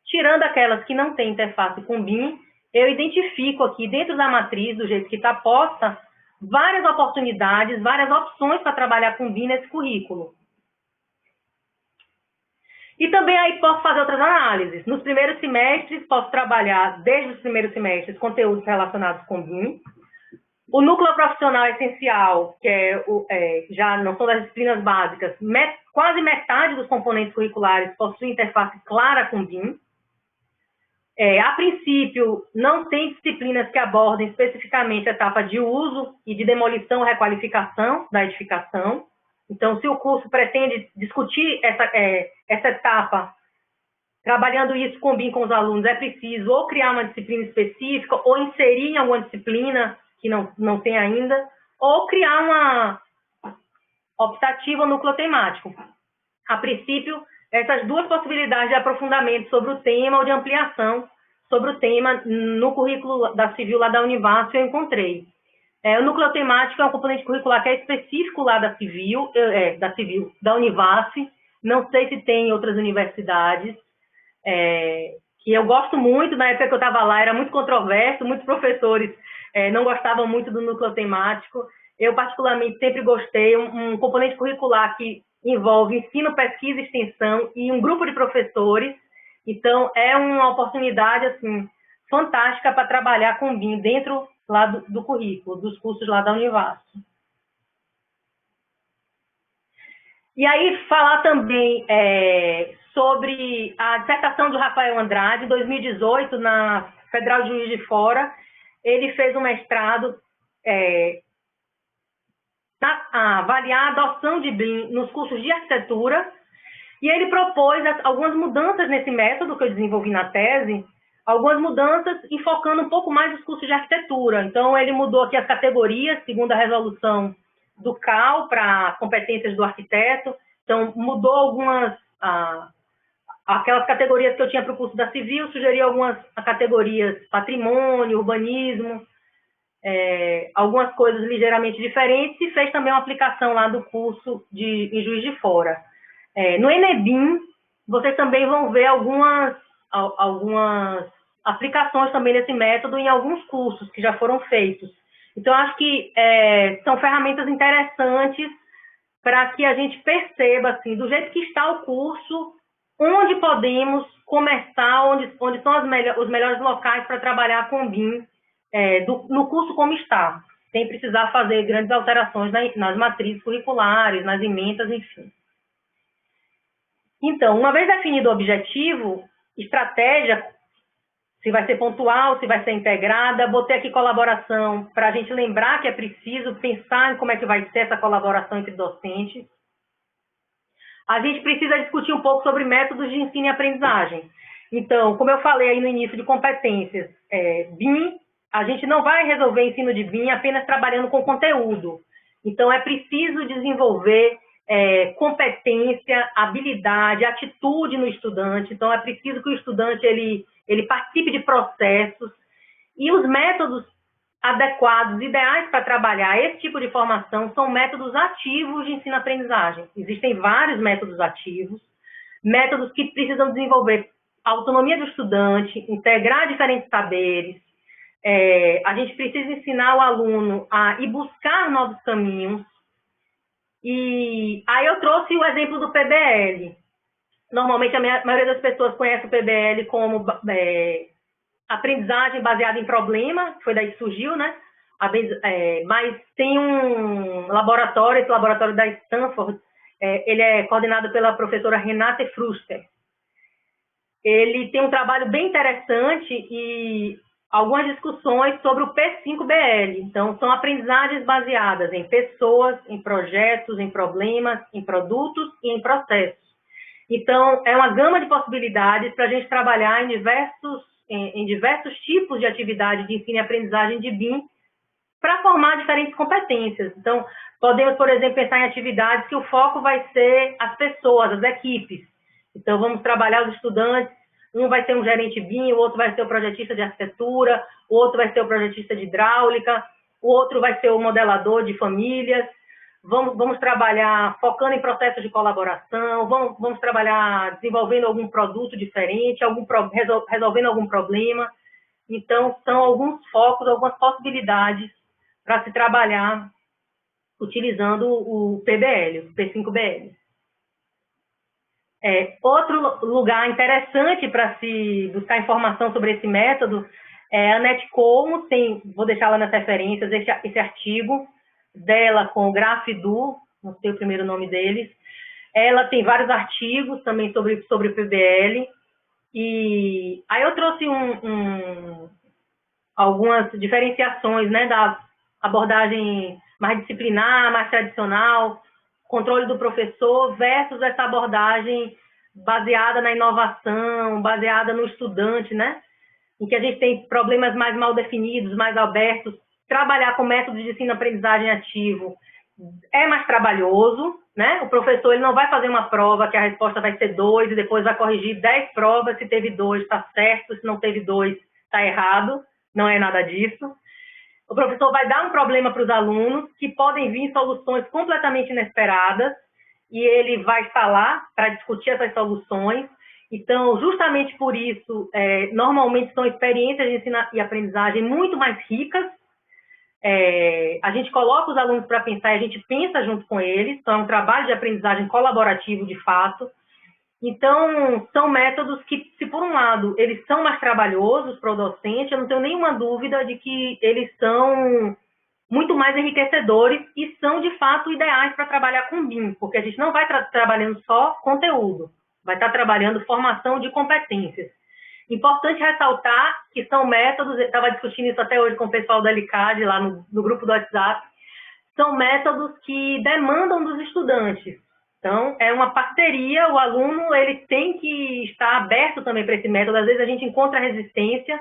[SPEAKER 4] Tirando aquelas que não têm interface com BIM, eu identifico aqui dentro da matriz, do jeito que está posta, várias oportunidades, várias opções para trabalhar com BIM nesse currículo. E também aí posso fazer outras análises. Nos primeiros semestres, posso trabalhar, desde os primeiros semestres, conteúdos relacionados com BIM. O núcleo profissional essencial, que já não são das disciplinas básicas, quase metade dos componentes curriculares possui interface clara com BIM. A princípio, não tem disciplinas que abordem especificamente a etapa de uso e de demolição e requalificação da edificação. Então, se o curso pretende discutir essa etapa, trabalhando isso com BIM com os alunos, é preciso ou criar uma disciplina específica, ou inserir em alguma disciplina que não tem ainda, ou criar uma optativa núcleo temático. A princípio, essas duas possibilidades de aprofundamento sobre o tema ou de ampliação sobre o tema no currículo da Civil lá da Univasf eu encontrei. O núcleo temático é um componente curricular que é específico lá da Civil, da Univasf. Não sei se tem em outras universidades, que eu gosto muito. Na época que eu estava lá, era muito controverso, muitos professores não gostavam muito do núcleo temático. Eu, particularmente, sempre gostei. Um componente curricular que envolve ensino, pesquisa e extensão e um grupo de professores. Então, é uma oportunidade assim, fantástica para trabalhar com BIM dentro lá do currículo, dos cursos lá da Univasf. E aí, falar também sobre a dissertação do Rafael Andrade, em 2018, na Federal de Juiz de Fora. Ele fez um mestrado a avaliar a adoção de BIM nos cursos de arquitetura, e ele propôs algumas mudanças nesse método que eu desenvolvi na tese, algumas mudanças enfocando um pouco mais os cursos de arquitetura. Então, ele mudou aqui as categorias, segundo a resolução do CAL, para competências do arquiteto. Então, mudou algumas, aquelas categorias que eu tinha para o curso da Civil, sugeriu algumas categorias, patrimônio, urbanismo, algumas coisas ligeiramente diferentes, e fez também uma aplicação lá do curso em Juiz de Fora. No Enebim, vocês também vão ver algumas aplicações também desse método em alguns cursos que já foram feitos. Então, acho que são ferramentas interessantes para que a gente perceba, assim, do jeito que está o curso, onde podemos começar, onde são os melhores locais para trabalhar com BIM no curso como está, sem precisar fazer grandes alterações nas matrizes curriculares, nas emendas, enfim. Então, uma vez definido o objetivo, estratégia, se vai ser pontual, se vai ser integrada, botei aqui colaboração para a gente lembrar que é preciso pensar em como é que vai ser essa colaboração entre docentes. A gente precisa discutir um pouco sobre métodos de ensino e aprendizagem. Então, como eu falei aí no início de competências, BIM, a gente não vai resolver ensino de BIM apenas trabalhando com conteúdo. Então, é preciso desenvolver competência, habilidade, atitude no estudante. Então, é preciso que o estudante ele participe de processos, e os métodos adequados, ideais para trabalhar esse tipo de formação são métodos ativos de ensino-aprendizagem. Existem vários métodos ativos, métodos que precisam desenvolver a autonomia do estudante, integrar diferentes saberes. A gente precisa ensinar o aluno a ir buscar novos caminhos. E aí eu trouxe o exemplo do PBL. Normalmente a maioria das pessoas conhece o PBL como aprendizagem baseada em problema, foi daí que surgiu, né? Mas tem um laboratório, esse laboratório da Stanford, ele é coordenado pela professora Renate Fruster. Ele tem um trabalho bem interessante e algumas discussões sobre o P5BL. Então, são aprendizagens baseadas em pessoas, em projetos, em problemas, em produtos e em processos. Então, é uma gama de possibilidades para a gente trabalhar em diversos tipos de atividade de ensino e aprendizagem de BIM para formar diferentes competências. Então, podemos, por exemplo, pensar em atividades que o foco vai ser as pessoas, as equipes. Então, vamos trabalhar os estudantes, um vai ser um gerente BIM, o outro vai ser o projetista de arquitetura, o outro vai ser o projetista de hidráulica, o outro vai ser o modelador de famílias. Vamos trabalhar focando em processos de colaboração, vamos trabalhar desenvolvendo algum produto diferente, resolvendo algum problema. Então, são alguns focos, algumas possibilidades para se trabalhar utilizando o PBL, o P5BL. Outro lugar interessante para se buscar informação sobre esse método é a Netcom, vou deixar lá nas referências esse artigo dela com o Graf-Du, não sei o primeiro nome deles. Ela tem vários artigos também sobre o PBL. E aí eu trouxe algumas diferenciações, né, da abordagem mais disciplinar, mais tradicional, controle do professor, versus essa abordagem baseada na inovação, baseada no estudante, né, em que a gente tem problemas mais mal definidos, mais abertos. Trabalhar com métodos de ensino-aprendizagem ativo é mais trabalhoso, né? O professor ele não vai fazer uma prova que a resposta vai ser 2 e depois vai corrigir 10 provas, se teve 2 está certo, se não teve 2 está errado, não é nada disso. O professor vai dar um problema para os alunos, que podem vir soluções completamente inesperadas, e ele vai estar lá para discutir essas soluções. Então, justamente por isso, normalmente são experiências de ensino e aprendizagem muito mais ricas. A gente coloca os alunos para pensar e a gente pensa junto com eles, então é um trabalho de aprendizagem colaborativo de fato. Então, são métodos que, se por um lado eles são mais trabalhosos para o docente, eu não tenho nenhuma dúvida de que eles são muito mais enriquecedores e são, de fato, ideais para trabalhar com BIM, porque a gente não vai trabalhando só conteúdo, vai estar trabalhando formação de competências. Importante ressaltar que são métodos, eu estava discutindo isso até hoje com o pessoal da LICAD, lá no grupo do WhatsApp, são métodos que demandam dos estudantes. Então, é uma parceria, o aluno ele tem que estar aberto também para esse método. Às vezes a gente encontra resistência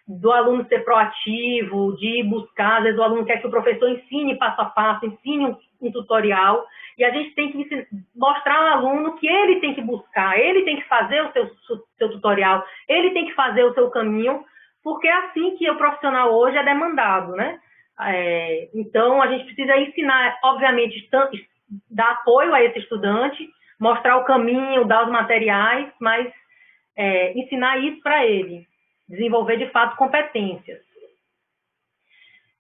[SPEAKER 4] do aluno ser proativo, de buscar, às vezes o aluno quer que o professor ensine passo a passo, ensine um tutorial, e a gente tem que mostrar ao aluno que ele tem que buscar, ele tem que fazer o seu tutorial, ele tem que fazer o seu caminho, porque é assim que o profissional hoje é demandado, né? Então, a gente precisa ensinar, obviamente, dar apoio a esse estudante, mostrar o caminho, dar os materiais, mas ensinar isso para ele, desenvolver, de fato, competências.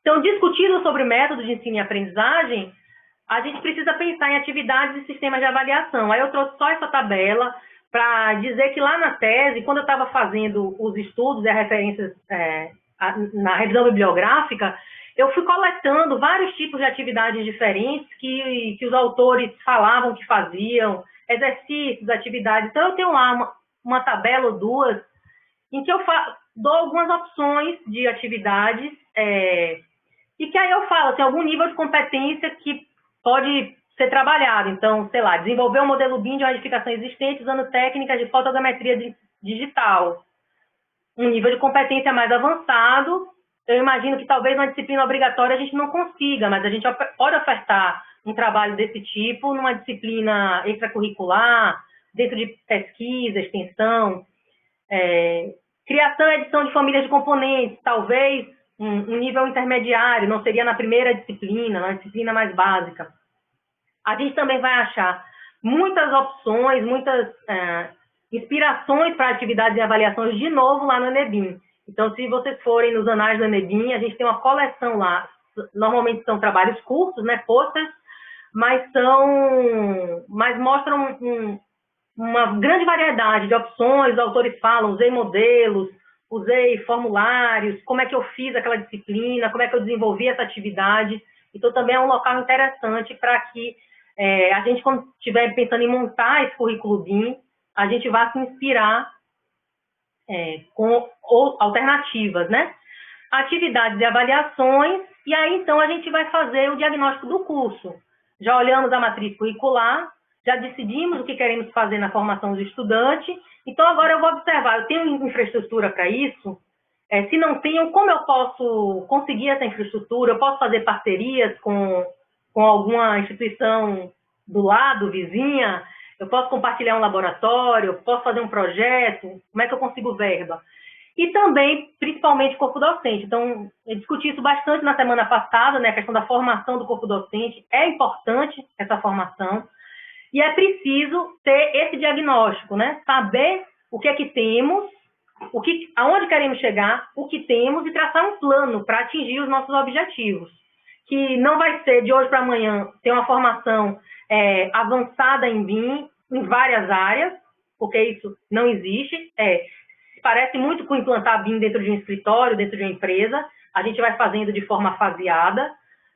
[SPEAKER 4] Então, discutindo sobre métodos de ensino e aprendizagem, a gente precisa pensar em atividades e sistemas de avaliação. Aí eu trouxe só essa tabela para dizer que lá na tese, quando eu estava fazendo os estudos e as referências na revisão bibliográfica, eu fui coletando vários tipos de atividades diferentes que os autores falavam que faziam, exercícios, atividades. Então, eu tenho lá uma tabela ou duas em que eu dou algumas opções de atividades e que aí eu falo, tem algum nível de competência que pode ser trabalhado. Então, sei lá, desenvolver um modelo BIM de uma edificação existente usando técnicas de fotogrametria digital. Um nível de competência mais avançado, eu imagino que talvez uma disciplina obrigatória a gente não consiga, mas a gente pode ofertar um trabalho desse tipo numa disciplina extracurricular, dentro de pesquisa, extensão, criação e edição de famílias de componentes, talvez um nível intermediário, não seria na primeira disciplina, na disciplina mais básica. A gente também vai achar muitas opções, muitas inspirações para atividades e avaliações, de novo, lá no Enebim. Então, se vocês forem nos anais do Enebim, a gente tem uma coleção lá. Normalmente são trabalhos curtos, né, posters, mas mostram uma grande variedade de opções. Os autores falam, usei modelos, usei formulários, como é que eu fiz aquela disciplina, como é que eu desenvolvi essa atividade. Então, também é um local interessante para que a gente, quando estiver pensando em montar esse currículo BIM, a gente vá se inspirar com alternativas, né? atividades e avaliações, e aí então a gente vai fazer o diagnóstico do curso. Já olhamos a matriz curricular, já decidimos o que queremos fazer na formação do estudante, então agora eu vou observar, eu tenho infraestrutura para isso? Se não tenho, como eu posso conseguir essa infraestrutura? Eu posso fazer parcerias com alguma instituição do lado, vizinha? Eu posso compartilhar um laboratório? Posso fazer um projeto? Como é que eu consigo verba? E também, principalmente, corpo docente. Então, eu discuti isso bastante na semana passada, né? A questão da formação do corpo docente. É importante essa formação. E é preciso ter esse diagnóstico, né? Saber o que é que temos, aonde queremos chegar, o que temos e traçar um plano para atingir os nossos objetivos. Que não vai ser de hoje para amanhã ter uma formação avançada em BIM em várias áreas, porque isso não existe. Parece muito com implantar BIM dentro de um escritório, dentro de uma empresa. A gente vai fazendo de forma faseada,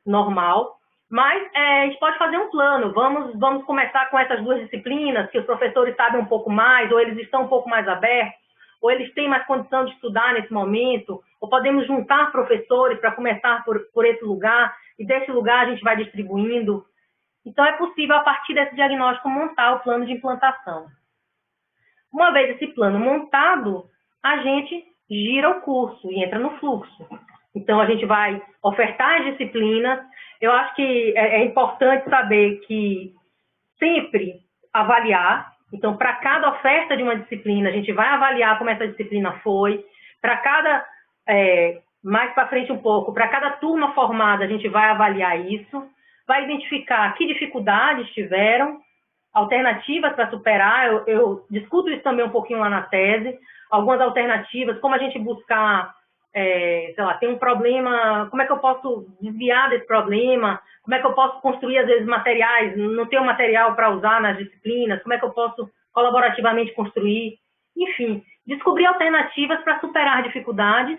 [SPEAKER 4] normal. Mas a gente pode fazer um plano. Vamos começar com essas duas disciplinas, que os professores sabem um pouco mais, ou eles estão um pouco mais abertos, ou eles têm mais condição de estudar nesse momento, ou podemos juntar professores para começar por esse lugar, e desse lugar a gente vai distribuindo. Então, é possível, a partir desse diagnóstico, montar o plano de implantação. Uma vez esse plano montado, a gente gira o curso e entra no fluxo. Então, a gente vai ofertar as disciplinas. Eu acho que é importante saber que sempre avaliar. Então, para cada oferta de uma disciplina, a gente vai avaliar como essa disciplina foi. Para cada, mais para frente um pouco, para cada turma formada, a gente vai avaliar isso. Vai identificar que dificuldades tiveram, alternativas para superar. Eu discuto isso também um pouquinho lá na tese. Algumas alternativas, como a gente buscar, sei lá, tem um problema, como é que eu posso desviar desse problema? Como é que eu posso construir, às vezes, materiais, não tenho material para usar nas disciplinas? Como é que eu posso colaborativamente construir? Enfim, descobrir alternativas para superar dificuldades,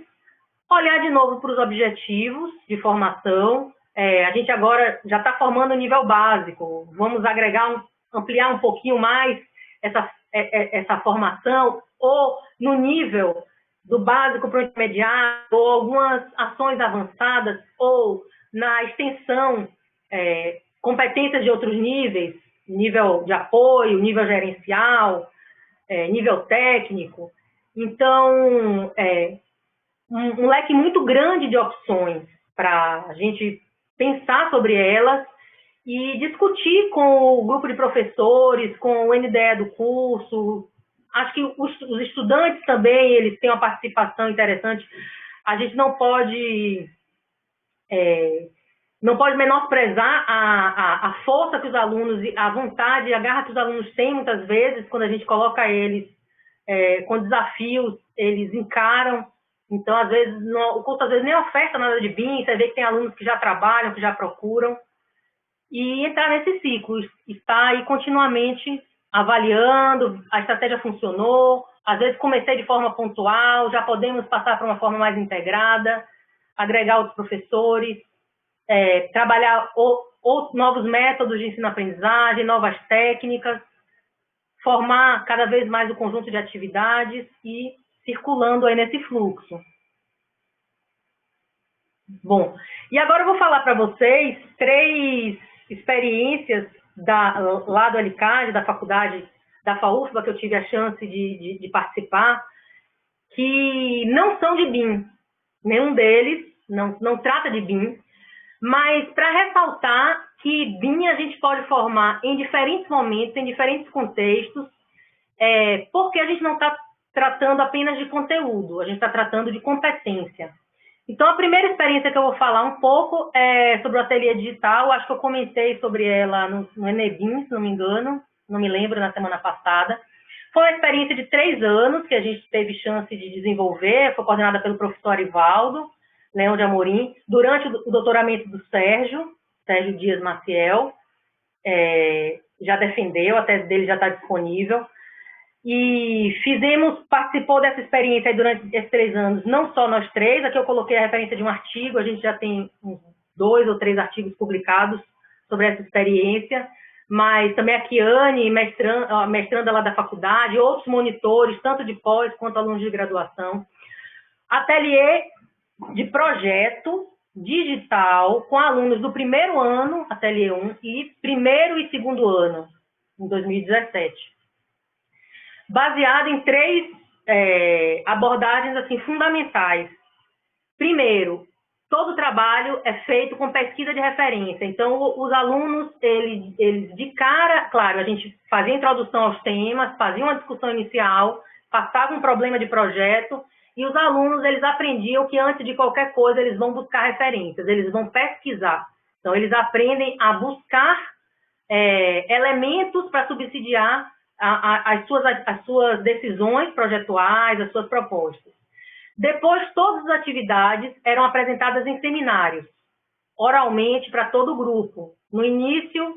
[SPEAKER 4] olhar de novo para os objetivos de formação. A gente agora já está formando o nível básico, vamos ampliar um pouquinho mais essa formação, ou no nível do básico para o intermediário, ou algumas ações avançadas, ou na extensão, competências de outros níveis, nível de apoio, nível gerencial, nível técnico. Então, um leque muito grande de opções para a gente pensar sobre elas e discutir com o grupo de professores, com o NDE do curso. Acho que os estudantes também, eles têm uma participação interessante. A gente não pode menosprezar a força que os alunos, a vontade, a garra que os alunos têm muitas vezes, quando a gente coloca eles com desafios, eles encaram. Então, às vezes, o curso às vezes nem oferta nada de BIM, você vê que tem alunos que já trabalham, que já procuram. E entrar nesse ciclo, estar aí continuamente avaliando, a estratégia funcionou, às vezes comecei de forma pontual, já podemos passar para uma forma mais integrada, agregar outros professores, trabalhar novos métodos de ensino-aprendizagem, novas técnicas, formar cada vez mais o conjunto de atividades e circulando aí nesse fluxo. Bom, e agora eu vou falar para vocês 3 experiências lá do LCAD, da faculdade da FAUFBA, que eu tive a chance de participar, que não são de BIM. Nenhum deles não trata de BIM, mas para ressaltar que BIM a gente pode formar em diferentes momentos, em diferentes contextos, porque a gente não está tratando apenas de conteúdo, a gente está tratando de competência. Então, a primeira experiência que eu vou falar um pouco é sobre o ateliê digital. Acho que eu comentei sobre ela no Enebim, se não me engano, não me lembro, na semana passada. Foi uma experiência de 3 anos que a gente teve chance de desenvolver, foi coordenada pelo professor Arivaldo Leão de Amorim, durante o doutoramento do Sérgio Dias Maciel, já defendeu, a tese dele já está disponível. E participou dessa experiência aí durante esses 3 anos, não só nós 3, aqui eu coloquei a referência de um artigo, a gente já tem uns 2 ou 3 artigos publicados sobre essa experiência, mas também a Kiane, mestranda lá da faculdade, outros monitores, tanto de pós quanto alunos de graduação. Ateliê de projeto digital com alunos do primeiro ano, Ateliê 1, e primeiro e segundo ano, em 2017. Baseado em 3 abordagens assim, fundamentais. Primeiro, todo o trabalho é feito com pesquisa de referência. Então, os alunos, eles de cara, claro, a gente fazia introdução aos temas, fazia uma discussão inicial, passava um problema de projeto, e os alunos, eles aprendiam que antes de qualquer coisa, eles vão buscar referências, eles vão pesquisar. Então, eles aprendem a buscar elementos para subsidiar as suas decisões projetuais, as suas propostas. Depois, todas as atividades eram apresentadas em seminários, oralmente para todo o grupo. No início,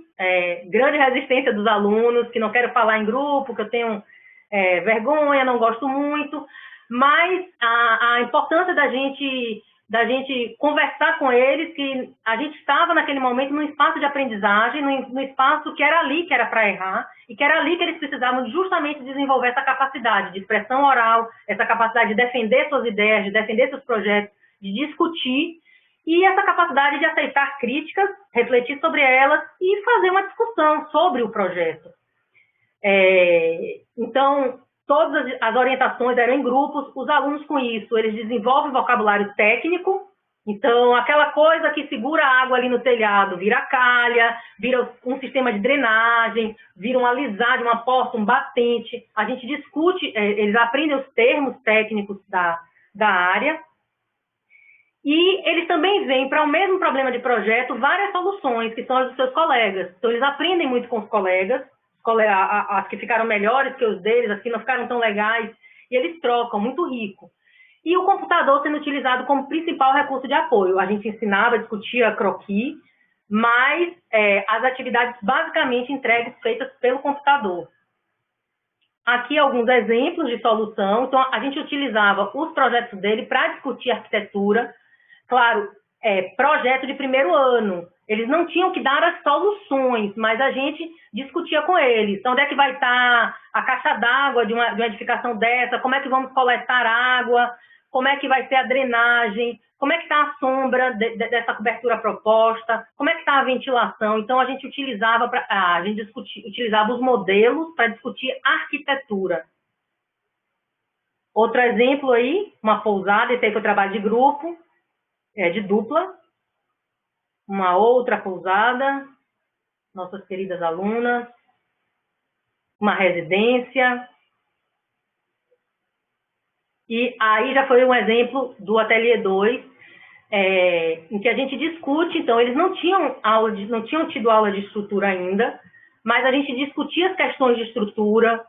[SPEAKER 4] grande resistência dos alunos, que não quero falar em grupo, que eu tenho vergonha, não gosto muito, mas a importância da gente conversar com eles, que a gente estava naquele momento num espaço de aprendizagem, no espaço que era ali que era para errar, e que era ali que eles precisavam justamente desenvolver essa capacidade de expressão oral, essa capacidade de defender suas ideias, de defender seus projetos, de discutir, e essa capacidade de aceitar críticas, refletir sobre elas e fazer uma discussão sobre o projeto. Então, todas as orientações eram em grupos, os alunos com isso, eles desenvolvem vocabulário técnico, então aquela coisa que segura a água ali no telhado vira calha, vira um sistema de drenagem, vira um alisar, uma porta, um batente, a gente discute, eles aprendem os termos técnicos da área, e eles também veem para o mesmo problema de projeto várias soluções, que são as dos seus colegas, então eles aprendem muito com os colegas, as que ficaram melhores que os deles, as que não ficaram tão legais, e eles trocam, muito rico. E o computador sendo utilizado como principal recurso de apoio. A gente ensinava, discutia croquis, mas as atividades basicamente entregues feitas pelo computador. Aqui alguns exemplos de solução. Então, a gente utilizava os projetos dele para discutir arquitetura. Claro, projeto de primeiro ano. Eles não tinham que dar as soluções, mas a gente discutia com eles. Então, onde é que vai estar a caixa d'água de uma edificação dessa? Como é que vamos coletar água? Como é que vai ser a drenagem? Como é que está a sombra dessa cobertura proposta? Como é que está a ventilação? Então, a gente utilizava os modelos para discutir arquitetura. Outro exemplo aí, uma pousada, esse aí que eu trabalho de grupo, de dupla. Uma outra pousada, nossas queridas alunas, uma residência. E aí já foi um exemplo do Ateliê 2, em que a gente discute, então, eles não tinham tido aula de estrutura ainda, mas a gente discutia as questões de estrutura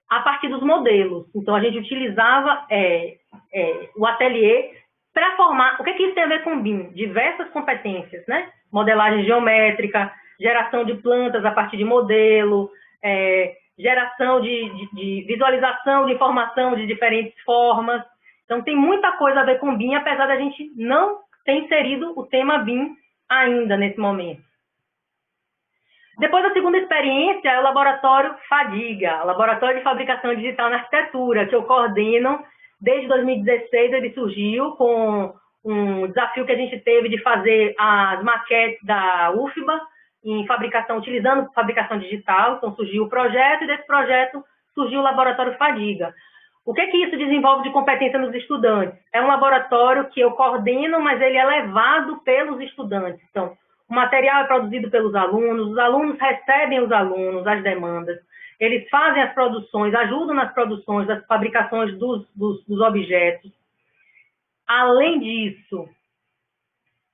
[SPEAKER 4] a partir dos modelos. Então, a gente utilizava o ateliê para formar, o que isso tem a ver com o BIM? Diversas competências, né? Modelagem geométrica, geração de plantas a partir de modelo, geração de visualização de informação de diferentes formas. Então, tem muita coisa a ver com BIM, apesar da gente não ter inserido o tema BIM ainda nesse momento. Depois, a segunda experiência é o Laboratório FADIGA, Laboratório de Fabricação Digital na Arquitetura, que eu coordeno. Desde 2016, ele surgiu com um desafio que a gente teve de fazer as maquetes da UFBA em fabricação, utilizando fabricação digital. Então, surgiu o projeto, e desse projeto surgiu o Laboratório FADIGA. O que isso desenvolve de competência nos estudantes? É um laboratório que eu coordeno, mas ele é levado pelos estudantes. Então, o material é produzido pelos alunos, os alunos recebem os alunos, as demandas. Eles fazem as produções, ajudam nas produções, das fabricações dos objetos. Além disso,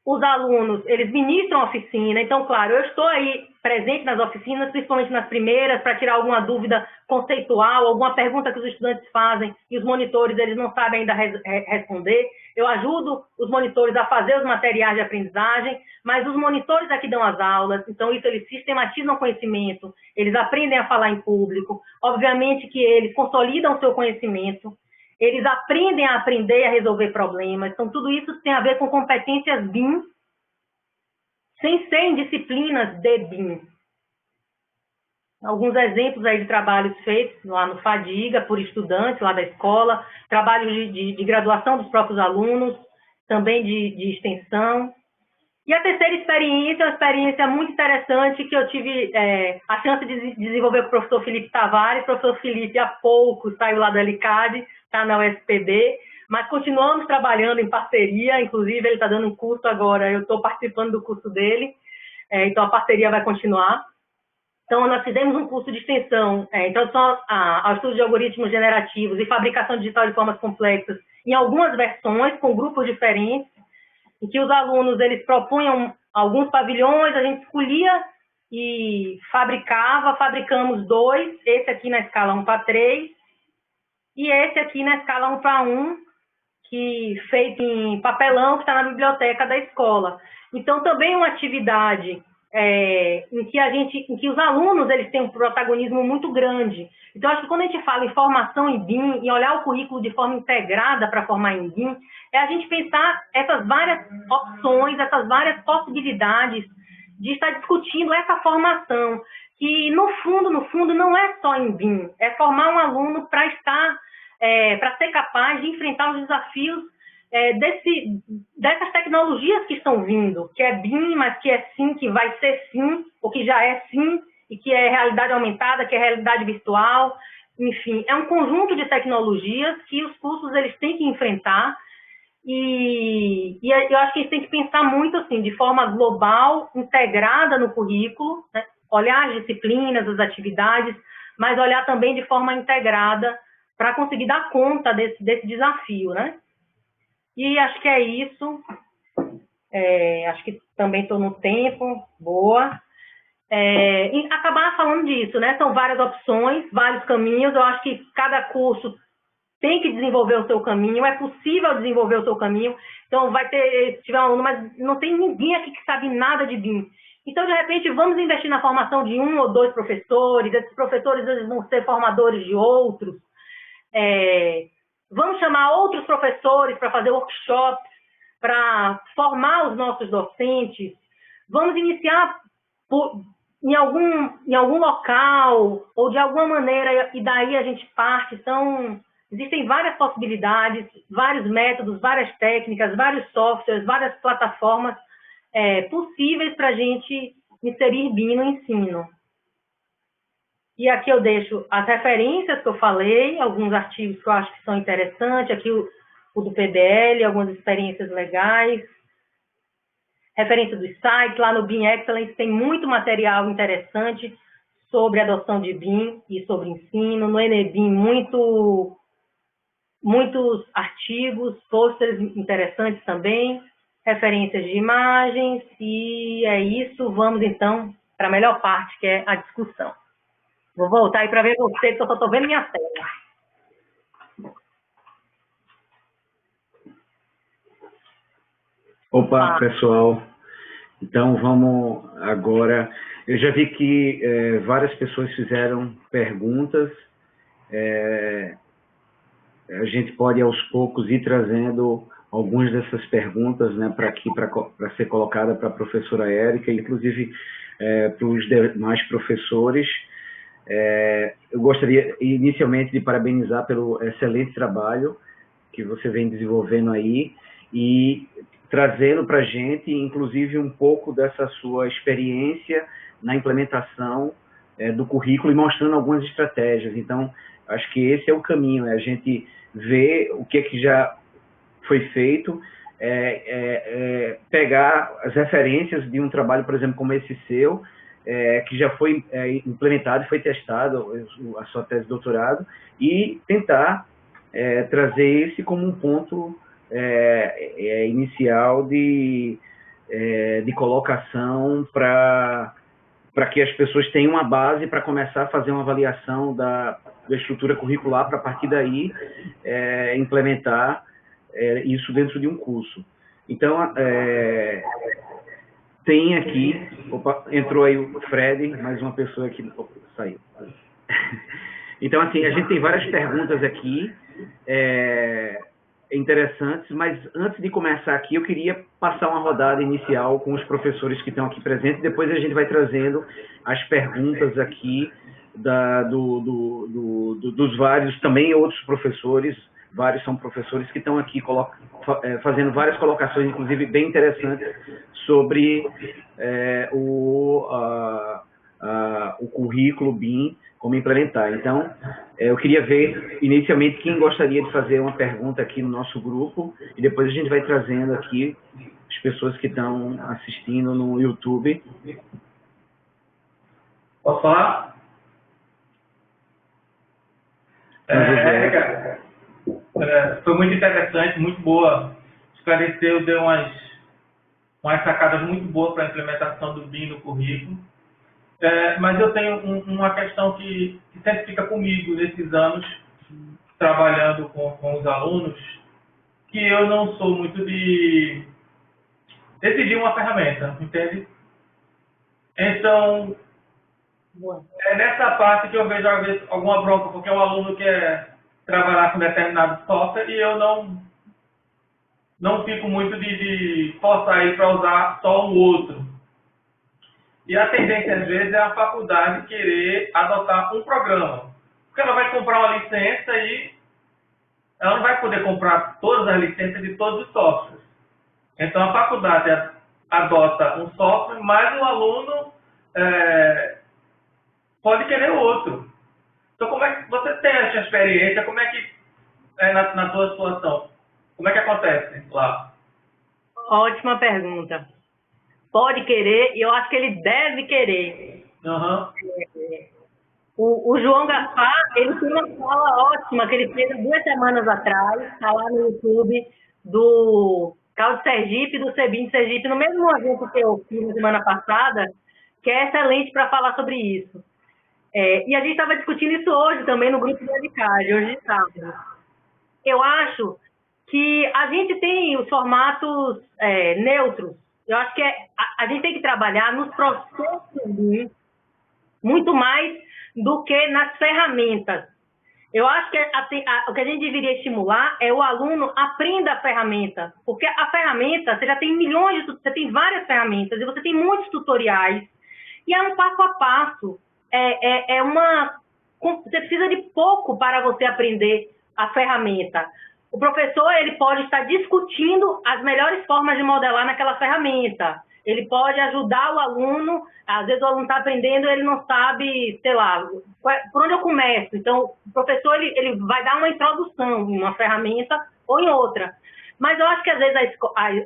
[SPEAKER 4] os alunos, eles ministram oficina. Então, claro, eu estou aí presente nas oficinas, principalmente nas primeiras, para tirar alguma dúvida conceitual, alguma pergunta que os estudantes fazem e os monitores, eles não sabem ainda responder. Eu ajudo os monitores a fazer os materiais de aprendizagem, mas os monitores é que dão as aulas, então isso eles sistematizam conhecimento, eles aprendem a falar em público, obviamente que eles consolidam o seu conhecimento, eles aprendem a aprender a resolver problemas, então tudo isso tem a ver com competências BIM, sem ser em disciplinas de BIM. alguns exemplos aí de trabalhos feitos lá no FADIGA, por estudantes lá da escola, trabalhos de graduação dos próprios alunos, também de extensão. E a terceira experiência é uma experiência muito interessante que eu tive a chance de desenvolver com o professor Felipe Tavares. O professor Felipe, há pouco, saiu lá da LICAD, está na USPB, mas continuamos trabalhando em parceria, inclusive ele está dando um curso agora, eu estou participando do curso dele, então a parceria vai continuar. Então, nós fizemos um curso de extensão, introdução ao estudo de algoritmos generativos e fabricação digital de formas complexas, em algumas versões, com grupos diferentes, em que os alunos eles propunham alguns pavilhões, a gente escolhia e fabricamos 2, esse aqui na escala 1:3, e esse aqui na escala 1:1, que feito em papelão, que está na biblioteca da escola. Então, também uma atividade em que os alunos eles têm um protagonismo muito grande. Então, acho que quando a gente fala em formação em BIM e olhar o currículo de forma integrada para formar em BIM, é a gente pensar essas várias opções, essas várias possibilidades de estar discutindo essa formação, que no fundo, não é só em BIM, é formar um aluno para ser capaz de enfrentar os desafios dessas tecnologias que estão vindo, que é BIM, mas que é sim, que vai ser sim, ou que já é sim, e que é realidade aumentada, que é realidade virtual, enfim, é um conjunto de tecnologias que os cursos eles têm que enfrentar, e eu acho que eles têm que pensar muito assim, de forma global, integrada no currículo, né? Olhar as disciplinas, as atividades, mas olhar também de forma integrada para conseguir dar conta desse desafio, né? E acho que é isso. Acho que também estou no tempo. Boa. E acabar falando disso, né? São várias opções, vários caminhos. Eu acho que cada curso tem que desenvolver o seu caminho. É possível desenvolver o seu caminho. Então, se tiver um aluno, mas não tem ninguém aqui que sabe nada de BIM. Então, de repente, vamos investir na formação de 1 ou 2 professores. Esses professores eles vão ser formadores de outros. Vamos chamar outros professores para fazer workshops, para formar os nossos docentes. Vamos iniciar em algum local ou de alguma maneira, e daí a gente parte. Então, existem várias possibilidades, vários métodos, várias técnicas, vários softwares, várias plataformas possíveis para a gente inserir BIM no ensino. E aqui eu deixo as referências que eu falei, alguns artigos que eu acho que são interessantes, aqui o do PBL, algumas experiências legais, referência dos sites, lá no BIM Excellence tem muito material interessante sobre adoção de BIM e sobre ensino, no ENEBIM muitos artigos, posters interessantes também, referências de imagens, e é isso, vamos então para a melhor parte, que é a discussão. Vou voltar aí para ver você, porque eu só estou vendo minha tela.
[SPEAKER 3] Opa, pessoal. Então, vamos agora... Eu já vi que várias pessoas fizeram perguntas. A gente pode, aos poucos, ir trazendo algumas dessas perguntas, né, para aqui, para ser colocada para a professora Érica, inclusive para os demais professores. Eu gostaria, inicialmente, de parabenizar pelo excelente trabalho que você vem desenvolvendo aí e trazendo para a gente, inclusive, um pouco dessa sua experiência na implementação do currículo e mostrando algumas estratégias. Então, acho que esse é o caminho, a gente ver o que já foi feito, pegar as referências de um trabalho, por exemplo, como esse seu, que já foi implementado, foi testado, a sua tese de doutorado, e tentar trazer esse como um ponto inicial de colocação para que as pessoas tenham uma base para começar a fazer uma avaliação da estrutura curricular, para a partir daí implementar isso dentro de um curso. Então, tem aqui, opa, entrou aí o Fred, mais uma pessoa que saiu. Então, assim, a gente tem várias perguntas aqui, interessantes, mas antes de começar aqui, eu queria passar uma rodada inicial com os professores que estão aqui presentes, depois a gente vai trazendo as perguntas aqui dos vários, também outros professores, vários são professores que estão aqui fazendo várias colocações, inclusive bem interessantes, sobre o currículo BIM, como implementar. Então, eu queria ver, inicialmente, quem gostaria de fazer uma pergunta aqui no nosso grupo, e depois a gente vai trazendo aqui as pessoas que estão assistindo no YouTube.
[SPEAKER 5] Posso falar? Foi muito interessante, muito boa. Esclareceu, deu umas sacadas muito boas para a implementação do BIM no currículo. Mas eu tenho uma questão que sempre fica comigo nesses anos, trabalhando com os alunos, que eu não sou muito de decidir uma ferramenta, entende? Então, é nessa parte que eu vejo, às vezes, alguma bronca, porque o aluno quer trabalhar com determinado software e eu não fico muito de forçar ele para usar só o outro. E a tendência, às vezes, é a faculdade querer adotar um programa. Porque ela vai comprar uma licença e ela não vai poder comprar todas as licenças de todos os softwares. Então, a faculdade adota um software, mas o aluno pode querer outro. Então, como é que você tem essa experiência? Como é que é na sua situação? Como é que acontece lá?
[SPEAKER 4] Ótima pergunta. Pode querer, e eu acho que ele deve querer.
[SPEAKER 5] Uhum.
[SPEAKER 4] O João Gaspar, ele tem uma fala ótima que ele fez há 2 semanas atrás, está lá no YouTube, do Caldo Sergipe, do CEBIM de Sergipe, no mesmo evento que eu fiz na semana passada, que é excelente para falar sobre isso. E a gente estava discutindo isso hoje também no grupo do Edicard, hoje de sábado. Eu acho que a gente tem os formatos neutros. Eu acho que a gente tem que trabalhar nos processos muito mais do que nas ferramentas. Eu acho que o que a gente deveria estimular é o aluno aprenda a ferramenta, porque a ferramenta, você já tem você tem várias ferramentas e você tem muitos tutoriais e é um passo a passo. Você precisa de pouco para você aprender a ferramenta. O professor, ele pode estar discutindo as melhores formas de modelar naquela ferramenta. Ele pode ajudar o aluno, às vezes o aluno está aprendendo, ele não sabe, sei lá, por onde eu começo. Então, o professor, ele vai dar uma introdução em uma ferramenta ou em outra. Mas eu acho que, às vezes,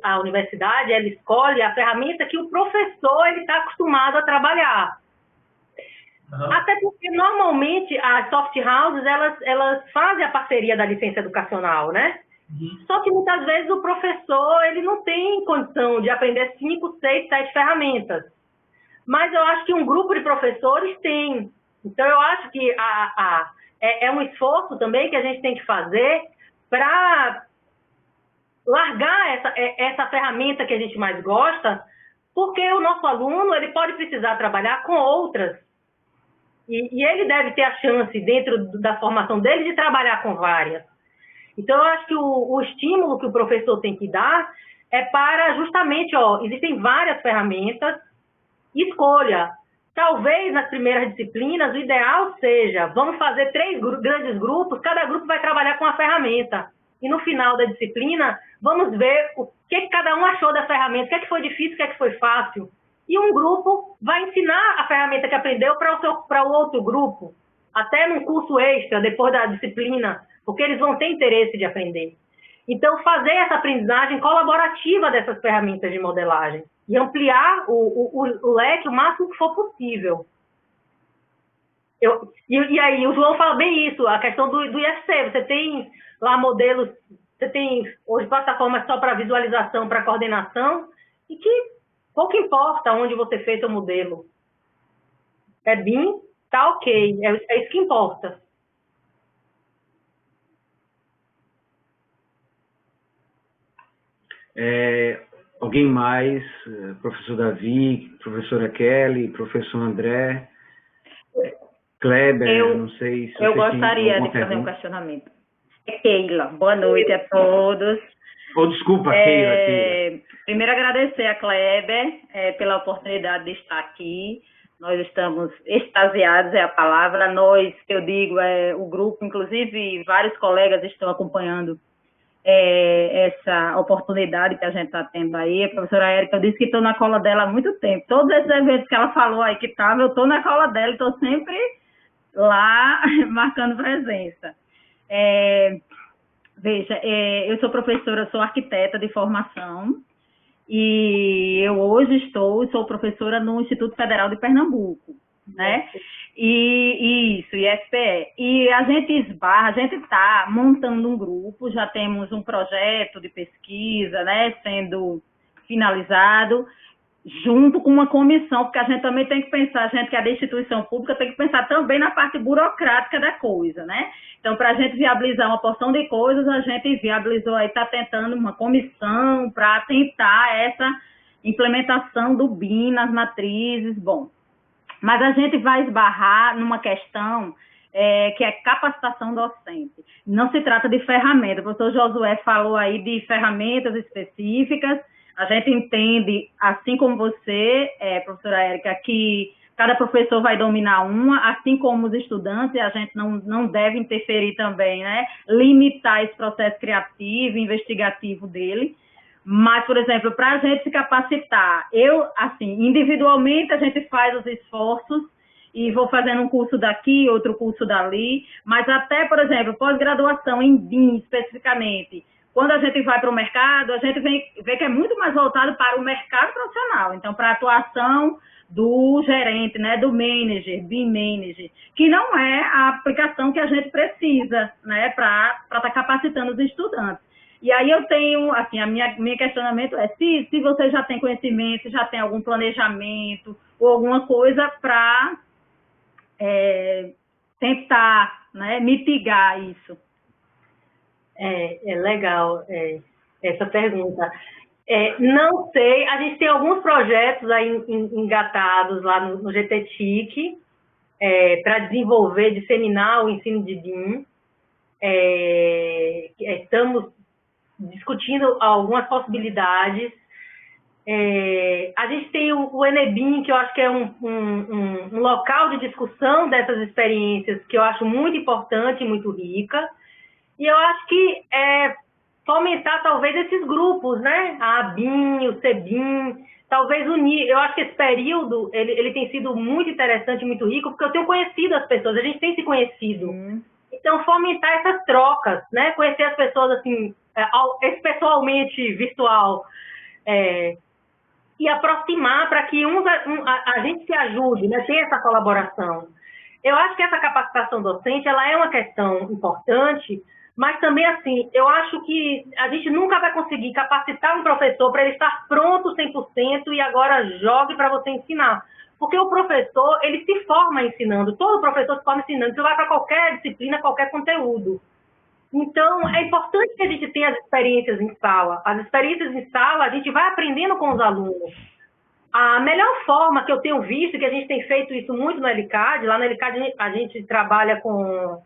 [SPEAKER 4] a universidade, ela escolhe a ferramenta que o professor está acostumado a trabalhar. Uhum. Até porque, normalmente, as soft houses, elas fazem a parceria da licença educacional, né? Uhum. Só que, muitas vezes, o professor, ele não tem condição de aprender 5, 6, 7 ferramentas. Mas eu acho que um grupo de professores tem. Então, eu acho que é um esforço também que a gente tem que fazer para largar essa ferramenta que a gente mais gosta, porque o nosso aluno, ele pode precisar trabalhar com outras. E ele deve ter a chance, dentro da formação dele, de trabalhar com várias. Então, eu acho que o estímulo que o professor tem que dar é para, justamente, existem várias ferramentas, escolha. Talvez, nas primeiras disciplinas, o ideal seja, vamos fazer 3 grandes grupos, cada grupo vai trabalhar com a ferramenta. E, no final da disciplina, vamos ver o que cada um achou da ferramenta, o que foi difícil, o que foi fácil. E um grupo vai ensinar a ferramenta que aprendeu para o outro grupo, até num curso extra, depois da disciplina, porque eles vão ter interesse de aprender. Então, fazer essa aprendizagem colaborativa dessas ferramentas de modelagem e ampliar o leque o máximo que for possível. E aí, o João fala bem isso, a questão do IFC. Você tem lá modelos, você tem hoje plataformas só para visualização, para coordenação, e que pouco importa onde você fez o modelo. É BIM, tá ok. É isso que importa.
[SPEAKER 3] Alguém mais? Professor Davi, professora Kelly, professor André, Kleber, não sei se
[SPEAKER 6] eu gostaria de fazer um questionamento. Keila, boa noite a todos.
[SPEAKER 3] Desculpa, Keila.
[SPEAKER 6] Primeiro, agradecer a Kleber pela oportunidade de estar aqui. Nós estamos extasiados, é a palavra. Nós, que eu digo, é o grupo, inclusive vários colegas estão acompanhando essa oportunidade que a gente está tendo aí. A professora Érica, eu disse que estou na cola dela há muito tempo. Todos esses eventos que ela falou aí que estava, eu estou na cola dela, estou sempre lá marcando presença. Veja, eu sou professora, sou arquiteta de formação e eu hoje sou professora no Instituto Federal de Pernambuco, né? E isso, IFPE. E a gente está montando um grupo, já temos um projeto de pesquisa, né, sendo finalizado, junto com uma comissão, porque a gente também tem que pensar, a gente que é da instituição pública tem que pensar também na parte burocrática da coisa, né? Então, para a gente viabilizar uma porção de coisas, a gente viabilizou aí, está tentando uma comissão para tentar essa implementação do BIM nas matrizes, bom. Mas a gente vai esbarrar numa questão que é capacitação docente. Não se trata de ferramenta. O professor Josué falou aí de ferramentas específicas. A gente entende, assim como você, professora Érica, que cada professor vai dominar uma, assim como os estudantes, a gente não deve interferir também, né? Limitar esse processo criativo, investigativo dele. Mas, por exemplo, para a gente se capacitar, individualmente a gente faz os esforços e vou fazendo um curso daqui, outro curso dali, mas até, por exemplo, pós-graduação em BIM especificamente, quando a gente vai para o mercado, a gente vê que é muito mais voltado para o mercado profissional, então para a atuação do gerente, né, do manager, BIM manager, que não é a aplicação que a gente precisa, né, para estar capacitando os estudantes. E aí eu tenho, assim, meu questionamento é se você já tem conhecimento, já tem algum planejamento ou alguma coisa para tentar, né, mitigar isso.
[SPEAKER 4] É legal essa pergunta. Não sei, a gente tem alguns projetos aí engatados lá no GTTIC para desenvolver, disseminar o ensino de BIM. Estamos discutindo algumas possibilidades. A gente tem o Enebim, que eu acho que é um local de discussão dessas experiências, que eu acho muito importante e muito rica. E eu acho que fomentar talvez esses grupos, né? A ABIM, o CEBIM, talvez unir. Eu acho que esse período ele tem sido muito interessante, muito rico, porque eu tenho conhecido as pessoas, a gente tem se conhecido. Então, fomentar essas trocas, né? Conhecer as pessoas assim, pessoalmente virtual, e aproximar para que a gente se ajude, né? Ter essa colaboração. Eu acho que essa capacitação docente ela é uma questão importante, mas também, assim, eu acho que a gente nunca vai conseguir capacitar um professor para ele estar pronto 100% e agora jogue para você ensinar. Porque o professor, ele se forma ensinando, todo professor se forma ensinando, você vai para qualquer disciplina, qualquer conteúdo. Então, é importante que a gente tenha as experiências em sala. As experiências em sala, a gente vai aprendendo com os alunos. A melhor forma que eu tenho visto, que a gente tem feito isso muito no LCAD, lá no LCAD a gente trabalha com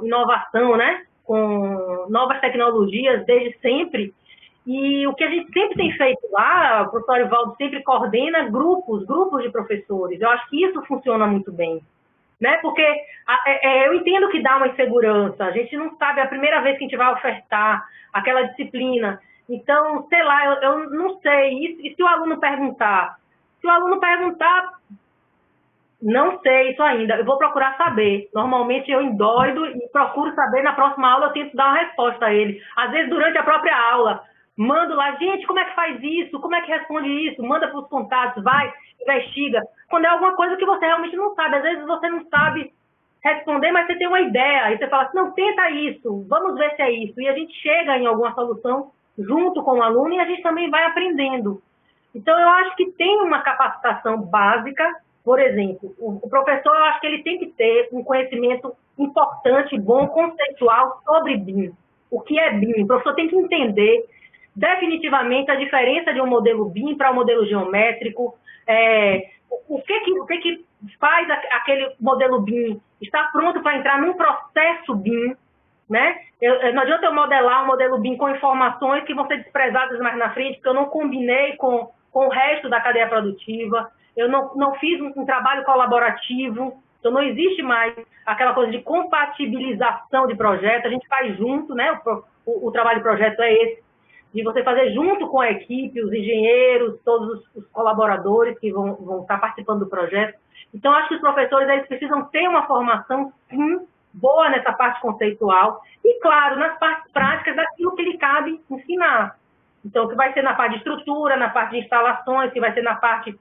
[SPEAKER 4] inovação, né? Com novas tecnologias desde sempre. E o que a gente sempre tem feito lá, o professor Ivaldo sempre coordena grupos de professores. Eu acho que isso funciona muito bem, né? Porque eu entendo que dá uma insegurança. A gente não sabe, é a primeira vez que a gente vai ofertar aquela disciplina. Então, sei lá, eu não sei. E se o aluno perguntar? Se o aluno perguntar, não sei isso ainda. Eu vou procurar saber. Normalmente eu endoido e procuro saber. Na próxima aula eu tento dar uma resposta a ele. Às vezes durante a própria aula. Mando lá, gente, como é que faz isso? Como é que responde isso? Manda para os contatos, vai, investiga. Quando é alguma coisa que você realmente não sabe. Às vezes você não sabe responder, mas você tem uma ideia. Aí você fala assim, não, tenta isso, vamos ver se é isso. E a gente chega em alguma solução junto com o aluno e a gente também vai aprendendo. Então, eu acho que tem uma capacitação básica. Por exemplo, o professor, eu acho que ele tem que ter um conhecimento importante, bom, conceitual sobre BIM. O que é BIM? O professor tem que entender definitivamente a diferença de um modelo BIM para um modelo geométrico, o que faz aquele modelo BIM estar pronto para entrar num processo BIM, né? Não adianta eu modelar um modelo BIM com informações que vão ser desprezadas mais na frente, porque eu não combinei com o resto da cadeia produtiva. eu não fiz um trabalho colaborativo, então não existe mais aquela coisa de compatibilização de projeto, a gente faz junto, né? O trabalho de projeto é esse, de você fazer junto com a equipe, os engenheiros, todos os colaboradores que vão estar participando do projeto. Então, acho que os professores eles precisam ter uma formação, sim, boa nessa parte conceitual e, claro, nas partes práticas daquilo que lhe cabe ensinar. Então, que vai ser na parte de estrutura, na parte de instalações, que vai ser na parte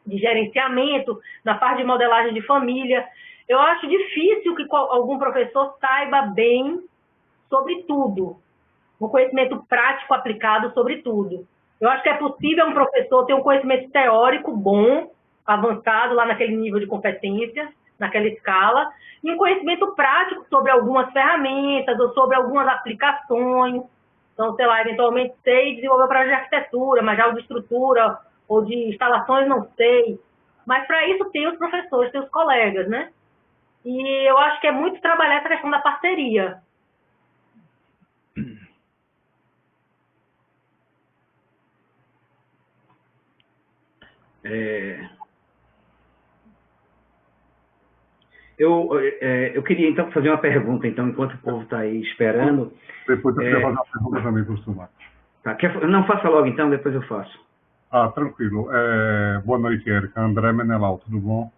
[SPEAKER 4] de gerenciamento, na parte de modelagem de família. Eu acho difícil que algum professor saiba bem sobre tudo, um conhecimento prático aplicado sobre tudo. Eu acho que é possível um professor ter um conhecimento teórico bom, avançado lá naquele nível de competência, naquela escala, e um conhecimento prático sobre algumas ferramentas ou sobre algumas aplicações. Então, sei lá, eventualmente sei desenvolver um projeto de arquitetura, mas já o de estrutura ou de instalações não sei. Mas para isso tem os professores, tem os colegas, né? E eu acho que é muito trabalhar essa questão da parceria.
[SPEAKER 3] Eu queria, então, fazer uma pergunta, então, enquanto o povo está aí esperando.
[SPEAKER 7] Depois eu queria fazer uma pergunta também, professor Marcos.
[SPEAKER 3] Tá, não, faça logo, então, depois eu faço.
[SPEAKER 7] Tranquilo. Boa noite, Érica. André Menelau, tudo bom?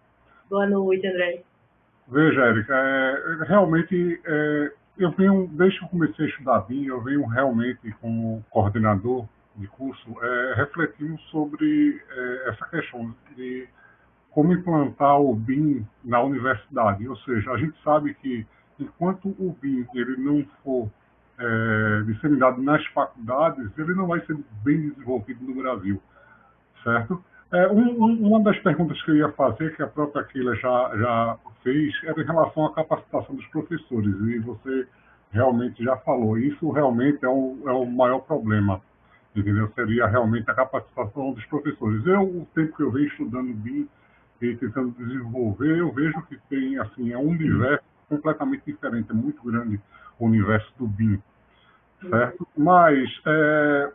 [SPEAKER 4] Boa noite, André.
[SPEAKER 7] Veja, Érica, realmente, eu venho, desde que eu comecei a estudar BIM, eu venho realmente, como coordenador de curso, refletindo sobre essa questão de como implantar o BIM na universidade. Ou seja, a gente sabe que, enquanto o BIM ele não for disseminado nas faculdades, ele não vai ser bem desenvolvido no Brasil, certo? Uma das perguntas que eu ia fazer, que a própria Keila já fez, era em relação à capacitação dos professores, e você realmente já falou. Isso realmente é o maior problema, entendeu? Seria realmente a capacitação dos professores. O tempo que eu venho estudando BIM e tentando desenvolver, eu vejo que tem, assim, um universo completamente diferente, é muito grande o universo do BIM, certo? Mas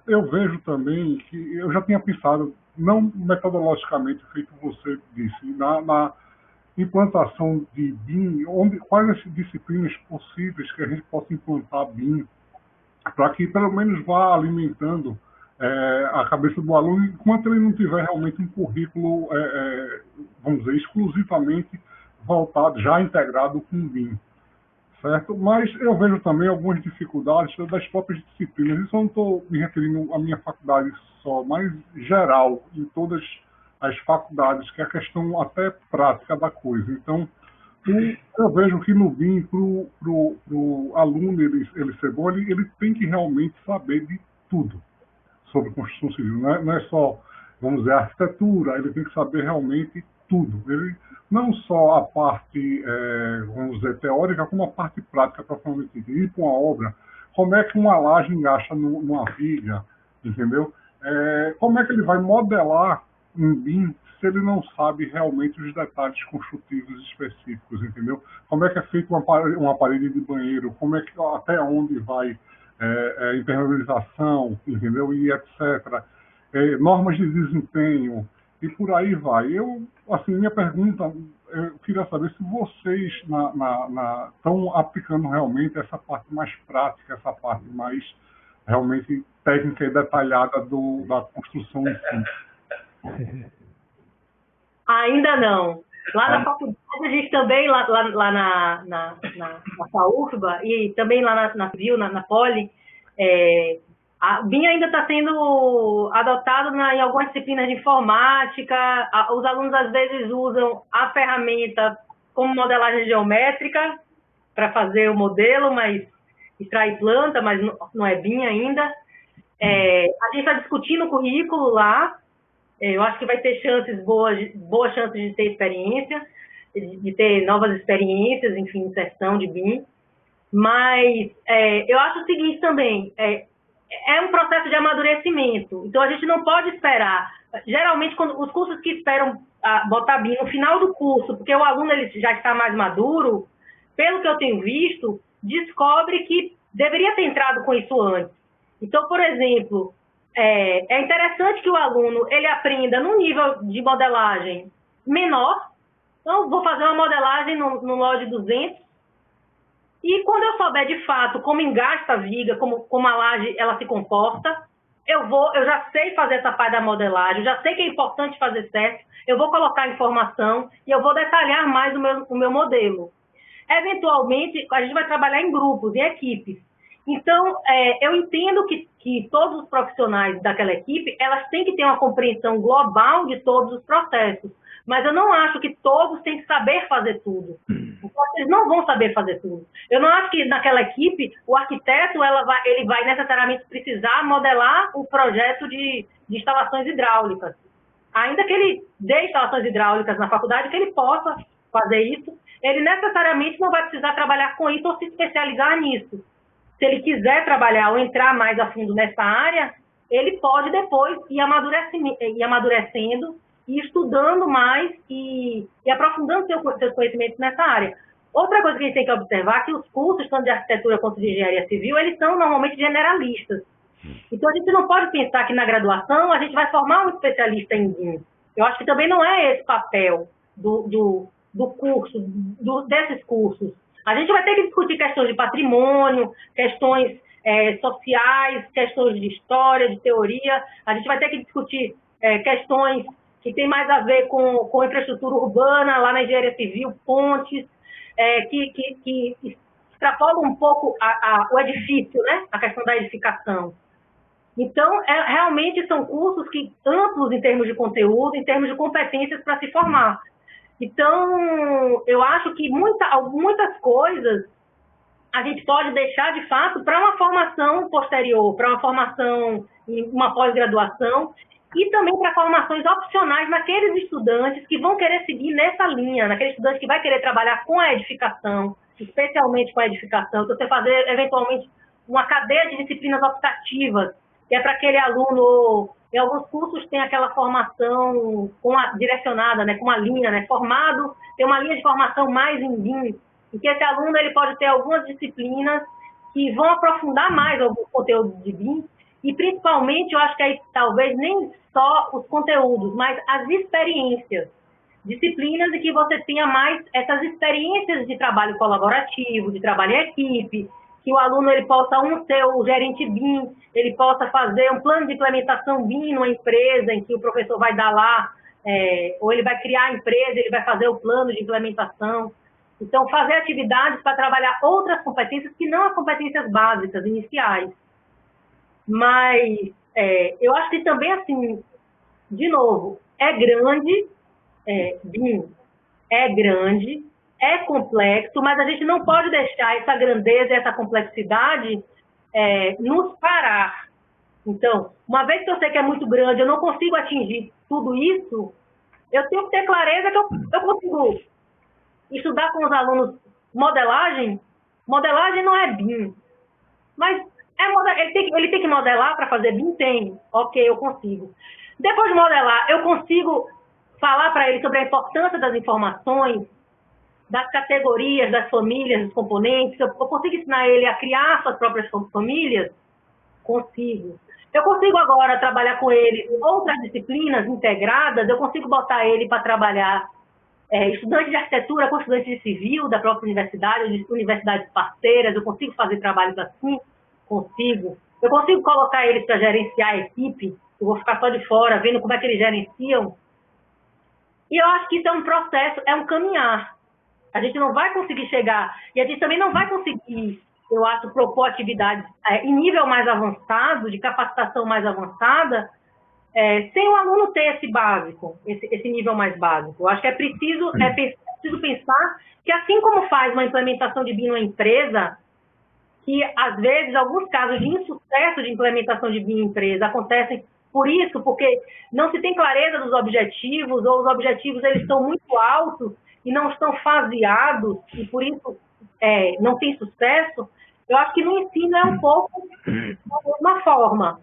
[SPEAKER 7] eu vejo também que eu já tinha pensado, não metodologicamente, feito você disse, na implantação de BIM, quais as disciplinas possíveis que a gente possa implantar BIM, para que pelo menos vá alimentando a cabeça do aluno, enquanto ele não tiver realmente um currículo, vamos dizer, exclusivamente voltado, já integrado com o BIM. Certo? Mas eu vejo também algumas dificuldades das próprias disciplinas. Isso eu não estou me referindo à minha faculdade só, mas geral, em todas as faculdades, que é a questão até prática da coisa. Então, eu vejo que no BIM, para o aluno ele ser bom, ele tem que realmente saber de tudo sobre construção civil. Não é só, vamos dizer, arquitetura, ele tem que saber realmente tudo. Não só a parte, vamos dizer, teórica, como a parte prática, propriamente dita. Ir para uma obra, como é que uma laje encaixa numa viga, entendeu? Como é que ele vai modelar um BIM se ele não sabe realmente os detalhes construtivos específicos, entendeu? Como é que é feita uma parede de banheiro, como é que, até onde vai impermeabilização, entendeu? E etc. Normas de desempenho, e por aí vai. Minha pergunta, eu queria saber se vocês estão aplicando realmente essa parte mais prática, essa parte mais realmente técnica e detalhada da construção em si.
[SPEAKER 4] Ainda não. Lá na faculdade, a gente também, lá na FAUFBA, e também lá na Civil, na Poli, a BIM ainda está sendo adotado em algumas disciplinas de informática. Os alunos, às vezes, usam a ferramenta como modelagem geométrica para fazer o modelo, mas extrair planta, mas não é BIM ainda. A gente está discutindo o currículo lá. Eu acho que vai ter boas chances de ter experiência, de ter novas experiências, enfim, inserção de BIM. Mas eu acho o seguinte também, é um processo de amadurecimento. Então, a gente não pode esperar. Geralmente, os cursos que esperam botar BIM no final do curso, porque o aluno ele já está mais maduro, pelo que eu tenho visto, descobre que deveria ter entrado com isso antes. Então, por exemplo, é interessante que o aluno ele aprenda num nível de modelagem menor. Então, vou fazer uma modelagem no LOD 200 e quando eu souber de fato como engasta a viga, como a laje ela se comporta, eu já sei fazer essa parte da modelagem, eu já sei que é importante fazer certo, eu vou colocar informação e eu vou detalhar mais o meu modelo. Eventualmente, a gente vai trabalhar em grupos, em equipes. Então, eu entendo que todos os profissionais daquela equipe, elas têm que ter uma compreensão global de todos os processos, mas eu não acho que todos têm que saber fazer tudo. Eles não vão saber fazer tudo. Eu não acho que naquela equipe, o arquiteto ele vai necessariamente precisar modelar o projeto de instalações hidráulicas. Ainda que ele dê instalações hidráulicas na faculdade, que ele possa fazer isso, ele necessariamente não vai precisar trabalhar com isso ou se especializar nisso. Se ele quiser trabalhar ou entrar mais a fundo nessa área, ele pode depois ir amadurecendo e estudando mais e aprofundando seus conhecimentos nessa área. Outra coisa que a gente tem que observar é que os cursos, tanto de arquitetura quanto de engenharia civil, eles são normalmente generalistas. Então, a gente não pode pensar que na graduação a gente vai formar um especialista em BIM. Eu acho que também não é esse papel do curso, desses cursos. A gente vai ter que discutir questões de patrimônio, questões sociais, questões de história, de teoria. A gente vai ter que discutir questões que têm mais a ver com infraestrutura urbana, lá na engenharia civil, pontes, que extrapolam um pouco o edifício, né? A questão da edificação. Então, realmente são cursos amplos em termos de conteúdo, em termos de competências para se formar. Então, eu acho que muitas coisas a gente pode deixar, de fato, para uma formação posterior, para uma formação em uma pós-graduação e também para formações opcionais naqueles estudantes que vão querer seguir nessa linha, naquele estudante que vai querer trabalhar com a edificação, especialmente com a edificação. Então, você fazer, eventualmente, uma cadeia de disciplinas optativas, que é para aquele aluno. Em alguns cursos tem aquela formação direcionada, né, com uma linha, né, formado, tem uma linha de formação mais em BIM, em que esse aluno ele pode ter algumas disciplinas que vão aprofundar mais alguns conteúdos de BIM, e principalmente, eu acho que aí talvez nem só os conteúdos, mas as experiências, disciplinas em que você tenha mais essas experiências de trabalho colaborativo, de trabalho em equipe, que o aluno ele possa ser o gerente BIM, ele possa fazer um plano de implementação BIM numa empresa em que o professor vai dar lá, ou ele vai criar a empresa, ele vai fazer o plano de implementação. Então, fazer atividades para trabalhar outras competências que não as competências básicas, iniciais. Mas eu acho que também, assim, de novo, é grande, BIM é grande, é complexo, mas a gente não pode deixar essa grandeza, essa complexidade nos parar. Então, uma vez que eu sei que é muito grande, eu não consigo atingir tudo isso, eu tenho que ter clareza que eu consigo estudar com os alunos modelagem. Modelagem não é BIM, mas ele tem que modelar para fazer BIM? Tem. Ok, eu consigo. Depois de modelar, eu consigo falar para ele sobre a importância das informações, das categorias, das famílias, dos componentes. Eu consigo ensinar ele a criar suas próprias famílias? Consigo. Eu consigo agora trabalhar com ele outras disciplinas integradas, eu consigo botar ele para trabalhar estudante de arquitetura com estudante de civil da própria universidade, ou de universidades parceiras, eu consigo fazer trabalhos assim? Consigo. Eu consigo colocar eles para gerenciar a equipe, eu vou ficar só de fora, vendo como é que eles gerenciam. E eu acho que isso é um processo, é um caminhar. A gente não vai conseguir chegar, e a gente também não vai conseguir, eu acho, propor atividades em nível mais avançado, de capacitação mais avançada, sem o aluno ter esse básico, esse nível mais básico. Eu acho que é preciso pensar que, assim como faz uma implementação de BIM numa empresa, que, às vezes, alguns casos de insucesso de implementação de BIM em empresa acontecem por isso, porque não se tem clareza dos objetivos, ou os objetivos eles estão muito altos e não estão faseados, e por isso não tem sucesso. Eu acho que no ensino é um pouco da mesma forma.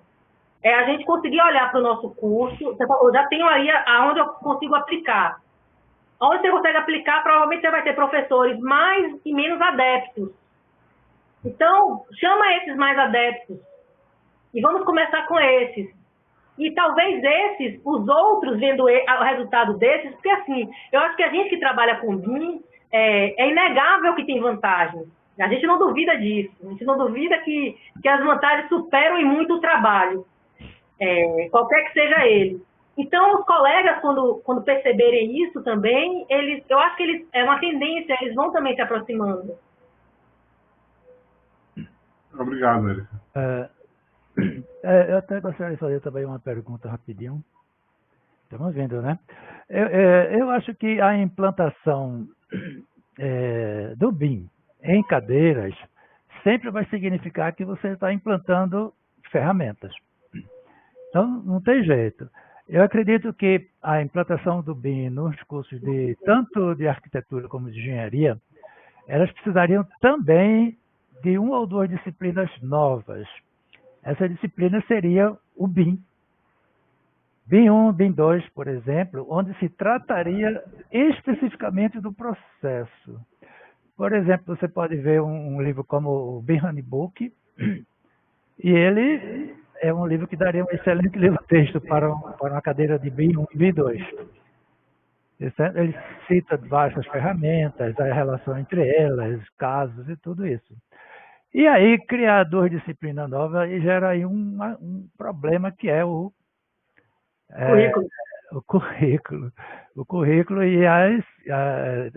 [SPEAKER 4] A gente conseguir olhar para o nosso curso, você falou, já tenho aí aonde eu consigo aplicar. Onde você consegue aplicar, provavelmente você vai ter professores mais e menos adeptos. Então, chama esses mais adeptos e vamos começar com esses. E talvez os outros, vendo o resultado desses, porque assim, eu acho que a gente que trabalha com BIM, é inegável que tem vantagens. A gente não duvida disso, a gente não duvida que as vantagens superam em muito o trabalho, qualquer que seja ele. Então, os colegas, quando perceberem isso também, eu acho que é uma tendência, eles vão também se aproximando.
[SPEAKER 7] Obrigado, Érica.
[SPEAKER 1] Eu até gostaria de fazer também uma pergunta rapidinho. Estamos vendo, né? Eu acho que a implantação do BIM em cadeiras sempre vai significar que você está implantando ferramentas. Então, não tem jeito. Eu acredito que a implantação do BIM nos cursos tanto de arquitetura como de engenharia, elas precisariam também de uma ou duas disciplinas novas. Essa disciplina seria o BIM. BIM 1, BIM 2, por exemplo, onde se trataria especificamente do processo. Por exemplo, você pode ver um livro como o BIM Handbook, e ele é um livro que daria um excelente livro-texto para uma cadeira de BIM 1 e BIM 2. Ele cita várias ferramentas, a relação entre elas, casos e tudo isso. E aí, criar duas disciplinas novas gera aí um problema que é o currículo. O currículo e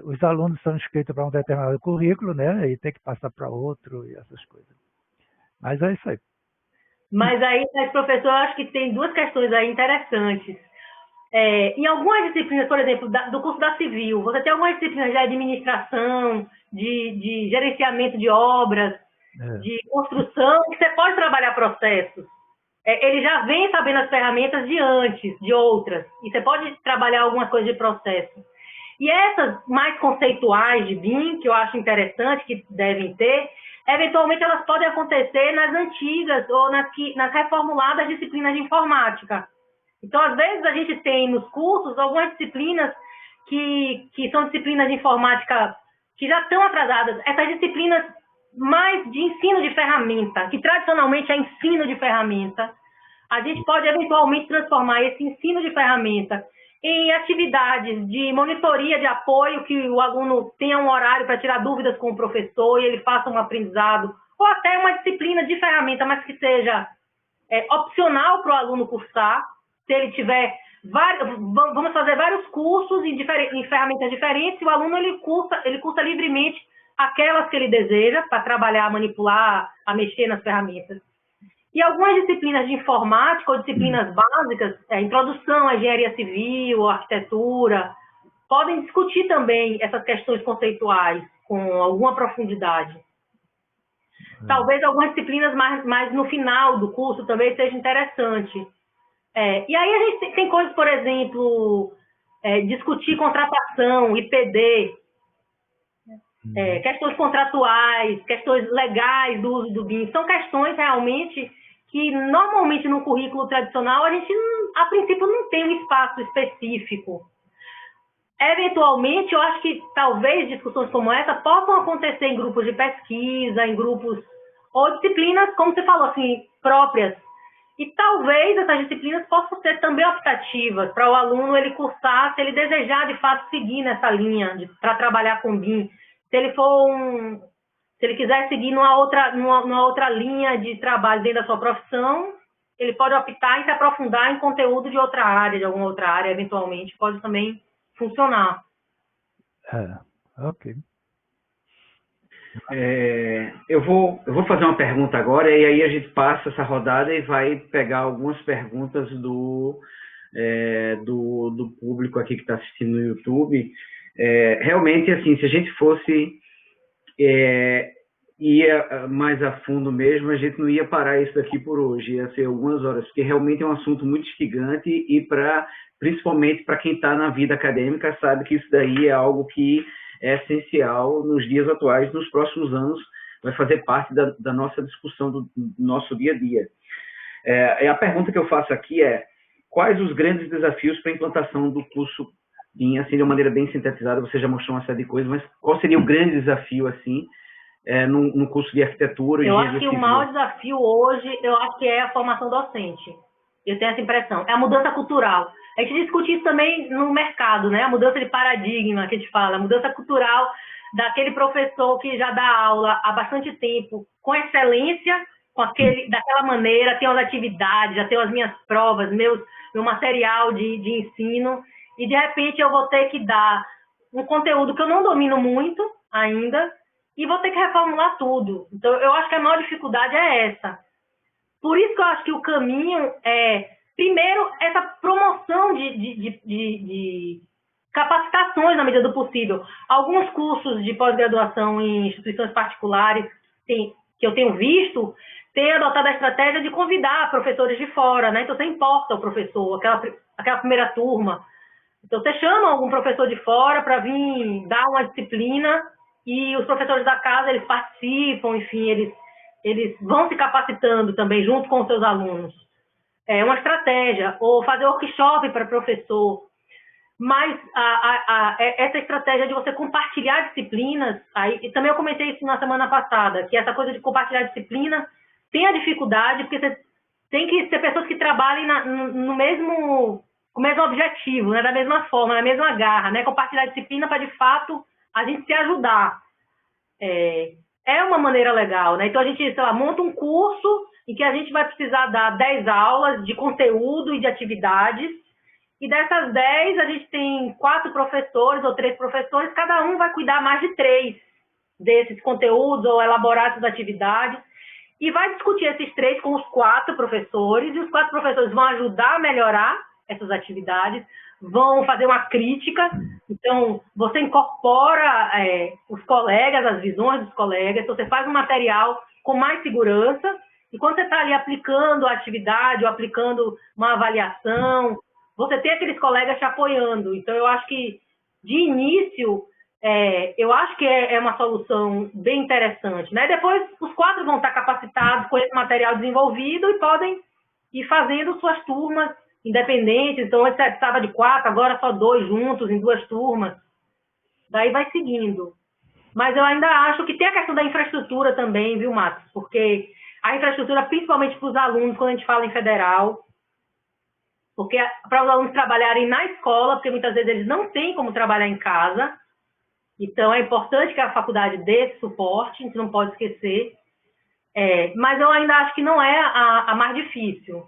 [SPEAKER 1] os alunos são inscritos para um determinado currículo, né? E tem que passar para outro e essas coisas. Mas é isso aí.
[SPEAKER 4] Mas aí, professor, eu acho que tem duas questões aí interessantes. Em algumas disciplinas, por exemplo, do curso da Civil, você tem algumas disciplinas de administração, de gerenciamento de obras, de construção, que você pode trabalhar processos. Ele já vem sabendo as ferramentas de antes, de outras, e você pode trabalhar algumas coisas de processo. E essas mais conceituais de BIM, que eu acho interessante, que devem ter, eventualmente elas podem acontecer nas antigas ou nas reformuladas disciplinas de informática. Então, às vezes, a gente tem nos cursos algumas disciplinas que são disciplinas de informática que já estão atrasadas. Essas disciplinas mais de ensino de ferramenta, que tradicionalmente é ensino de ferramenta, a gente pode eventualmente transformar esse ensino de ferramenta em atividades de monitoria de apoio, que o aluno tenha um horário para tirar dúvidas com o professor e ele faça um aprendizado, ou até uma disciplina de ferramenta, mas que seja opcional para o aluno cursar. Se ele tiver vamos fazer vários cursos em ferramentas diferentes, e o aluno ele cursa livremente aquelas que ele deseja para trabalhar, manipular, a mexer nas ferramentas. E algumas disciplinas de informática ou disciplinas básicas, introdução à engenharia civil, arquitetura, podem discutir também essas questões conceituais com alguma profundidade. Talvez algumas disciplinas mais no final do curso também seja interessante. E aí a gente tem coisas, por exemplo, discutir contratação, IPD, questões contratuais, questões legais do uso do BIM. São questões realmente que normalmente no currículo tradicional a gente, a princípio, não tem um espaço específico. Eventualmente, eu acho que talvez discussões como essa possam acontecer em grupos de pesquisa, em grupos ou disciplinas, como você falou, assim, próprias. E talvez essas disciplinas possam ser também optativas para o aluno ele cursar, se ele desejar de fato seguir nessa linha para trabalhar com BIM. Se ele quiser seguir numa outra linha de trabalho dentro da sua profissão, ele pode optar em se aprofundar em conteúdo de outra área, de alguma outra área, eventualmente, pode também funcionar.
[SPEAKER 1] Ok.
[SPEAKER 3] Eu vou fazer uma pergunta agora, e aí a gente passa essa rodada e vai pegar algumas perguntas do público aqui que está assistindo no YouTube. Realmente, assim, se a gente fosse ia mais a fundo mesmo, a gente não ia parar isso daqui por hoje, ia ser algumas horas, porque realmente é um assunto muito instigante e principalmente para quem está na vida acadêmica sabe que isso daí é algo que é essencial nos dias atuais, nos próximos anos, vai fazer parte da nossa discussão do nosso dia a dia. A pergunta que eu faço aqui é: quais os grandes desafios para a implantação do curso BIM, assim, de uma maneira bem sintetizada? Você já mostrou uma série de coisas, mas qual seria o grande desafio, assim, no curso de arquitetura?
[SPEAKER 4] Eu acho que o maior desafio hoje, eu acho que é a formação docente. eu tenho essa impressão, é a mudança cultural. A gente discute isso também no mercado, né? A mudança de paradigma que a gente fala, a mudança cultural daquele professor que já dá aula há bastante tempo, com excelência, daquela maneira, tem as atividades, já tenho as minhas provas, meu material de ensino, e de repente eu vou ter que dar um conteúdo que eu não domino muito ainda, e vou ter que reformular tudo. Então, eu acho que a maior dificuldade é essa. Por isso que eu acho que o caminho é, primeiro, essa promoção de capacitações na medida do possível. Alguns cursos de pós-graduação em instituições particulares que eu tenho visto, têm adotado a estratégia de convidar professores de fora, né? Então, você importa o professor, aquela primeira turma. Então, você chama algum professor de fora para vir dar uma disciplina e os professores da casa, eles participam, enfim, eles vão se capacitando também junto com os seus alunos. É uma estratégia. Ou fazer workshop para professor. Mas essa estratégia de você compartilhar disciplinas, e também eu comentei isso na semana passada, que essa coisa de compartilhar disciplina tem a dificuldade, porque você tem que ter pessoas que trabalhem com o mesmo objetivo, né, da mesma forma, na mesma garra, né, compartilhar disciplina para, de fato, a gente se ajudar. É uma maneira legal, né? Então, a gente, sei lá, monta um curso em que a gente vai precisar dar 10 aulas de conteúdo e de atividades, e dessas 10, a gente tem 4 professores ou 3 professores, cada um vai cuidar mais de 3 desses conteúdos ou elaborar essas atividades, e vai discutir esses 3 com os 4 professores, e os 4 professores vão ajudar a melhorar essas atividades, vão fazer uma crítica. Então, você incorpora os colegas, as visões dos colegas, então você faz um material com mais segurança, e quando você está ali aplicando a atividade ou aplicando uma avaliação, você tem aqueles colegas te apoiando. Então, eu acho que, de início, eu acho que é uma solução bem interessante, né? Depois, os 4 vão estar capacitados com esse material desenvolvido e podem ir fazendo suas turmas independentes. Então, antes você precisava de 4, agora só 2 juntos, em 2 turmas. Daí vai seguindo. Mas eu ainda acho que tem a questão da infraestrutura também, viu, Marcos? Porque a infraestrutura, principalmente para os alunos, quando a gente fala em federal, porque para os alunos trabalharem na escola, porque muitas vezes eles não têm como trabalhar em casa, então é importante que a faculdade dê esse suporte, a gente não pode esquecer, mas eu ainda acho que não é a mais difícil.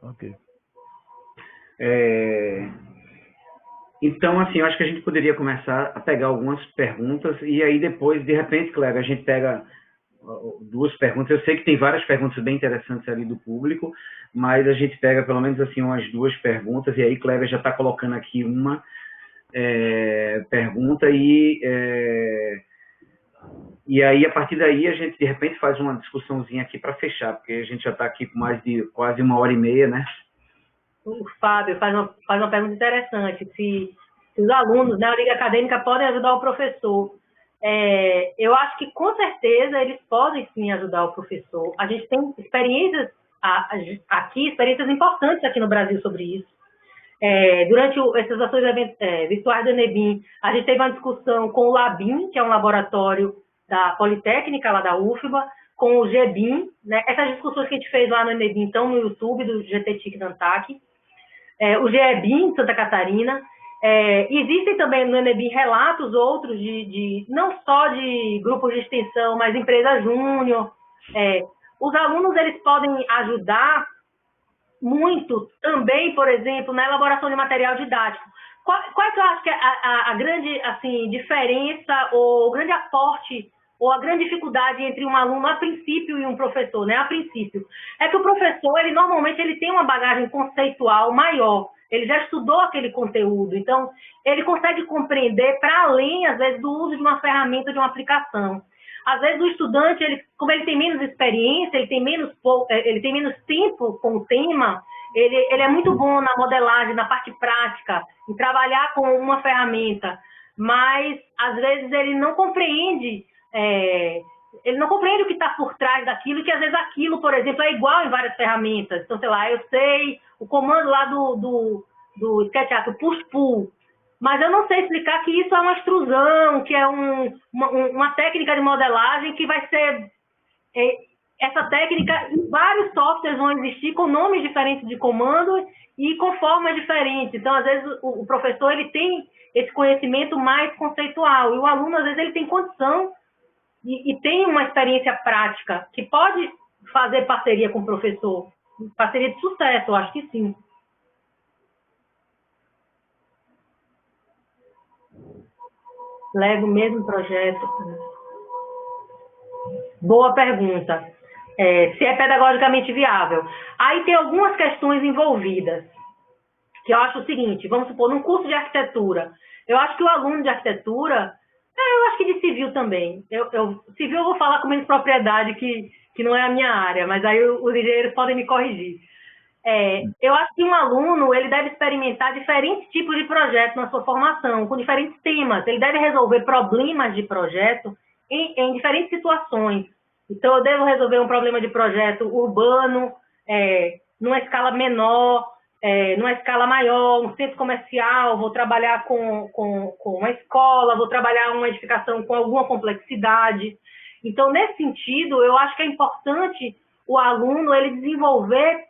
[SPEAKER 1] Ok.
[SPEAKER 3] Então, assim, eu acho que a gente poderia começar a pegar algumas perguntas e aí depois, de repente, Cléber, a gente pega 2 perguntas. Eu sei que tem várias perguntas bem interessantes ali do público, mas a gente pega pelo menos assim umas 2 perguntas e aí Cléber já está colocando aqui uma pergunta e aí a partir daí a gente de repente faz uma discussãozinha aqui para fechar, porque a gente já está aqui com mais de quase 1h30, né?
[SPEAKER 4] O Fábio faz uma pergunta interessante, se os alunos, né, a Liga Acadêmica podem ajudar o professor. Eu acho que, com certeza, eles podem, sim, ajudar o professor. A gente tem experiências aqui, experiências importantes aqui no Brasil sobre isso. Durante essas ações virtuais do Enebim, a gente teve uma discussão com o Labim, que é um laboratório da Politécnica, lá da UFBA, com o GBIM, né? Essas discussões que a gente fez lá no Enebim estão no YouTube do GTTIC da ANTAC. O GEBIM, Santa Catarina. Existem também no Enebim relatos outros não só de grupos de extensão, mas empresa júnior. Os alunos, eles podem ajudar muito também, por exemplo, na elaboração de material didático. Qual é que eu acho que é a grande, assim, diferença ou o grande aporte ou a grande dificuldade entre um aluno a princípio e um professor, né? A princípio, é que o professor, normalmente ele tem uma bagagem conceitual maior, ele já estudou aquele conteúdo, então ele consegue compreender para além, às vezes, do uso de uma ferramenta, de uma aplicação. Às vezes o estudante, como ele tem menos experiência, ele tem menos tempo com o tema, ele é muito bom na modelagem, na parte prática, em trabalhar com uma ferramenta, mas às vezes ele não compreende o que está por trás daquilo, que às vezes aquilo, por exemplo, é igual em várias ferramentas. Então, sei lá, eu sei o comando lá do SketchUp, o push-pull, mas eu não sei explicar que isso é uma extrusão, que é uma técnica de modelagem que vai ser essa técnica, vários softwares vão existir com nomes diferentes de comando e com formas diferentes. Então, às vezes, o professor ele tem esse conhecimento mais conceitual e o aluno, às vezes, ele tem condição e tem uma experiência prática que pode fazer parceria com o professor. Parceria de sucesso, eu acho que sim. Lego o mesmo projeto. Boa pergunta. Se é pedagogicamente viável. Aí tem algumas questões envolvidas, que eu acho o seguinte, vamos supor, num curso de arquitetura, eu acho que o aluno de arquitetura, eu acho que de civil também, civil eu vou falar com menos propriedade, que não é a minha área, mas aí os engenheiros podem me corrigir. Eu acho que um aluno, ele deve experimentar diferentes tipos de projetos na sua formação, com diferentes temas, ele deve resolver problemas de projeto em diferentes situações. Então, eu devo resolver um problema de projeto urbano, numa escala menor, numa escala maior, um centro comercial, vou trabalhar com uma escola, vou trabalhar uma edificação com alguma complexidade. Então, nesse sentido, eu acho que é importante o aluno ele desenvolver,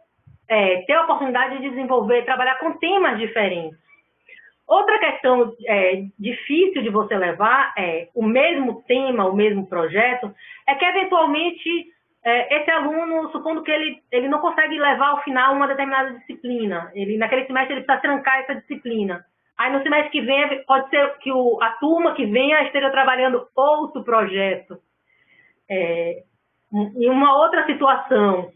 [SPEAKER 4] ter a oportunidade de desenvolver, trabalhar com temas diferentes. Outra questão difícil de você levar o mesmo tema, o mesmo projeto, é que, eventualmente, esse aluno, supondo que ele não consegue levar ao final uma determinada disciplina, naquele semestre ele precisa trancar essa disciplina. Aí, no semestre que vem, pode ser que a turma que venha esteja trabalhando outro projeto. Em uma outra situação.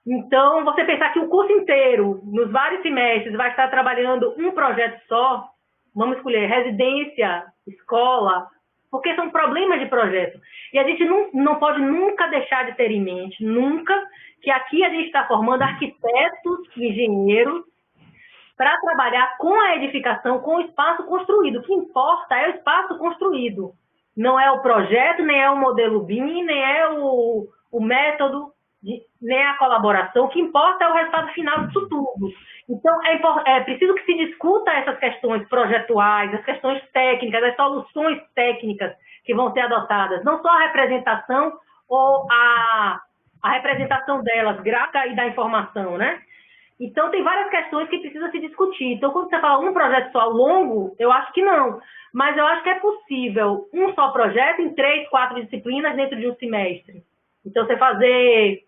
[SPEAKER 4] Então, você pensar que o curso inteiro, nos vários semestres, vai estar trabalhando um projeto só, vamos escolher residência, escola, porque são problemas de projeto. E a gente não pode nunca deixar de ter em mente, nunca, que aqui a gente está formando arquitetos, engenheiros, para trabalhar com a edificação, com o espaço construído. O que importa é o espaço construído. Não é o projeto, nem é o modelo BIM, nem é o método, nem a colaboração. O que importa é o resultado final disso tudo. Então, é preciso que se discuta essas questões projetuais, as questões técnicas, as soluções técnicas que vão ser adotadas. Não só a representação ou a representação delas, gráfica e da informação, né? Então, tem várias questões que precisa se discutir. Então, quando você fala um projeto só longo, eu acho que não. Mas eu acho que é possível um só projeto em 3, 4 disciplinas dentro de um semestre. Então, você fazer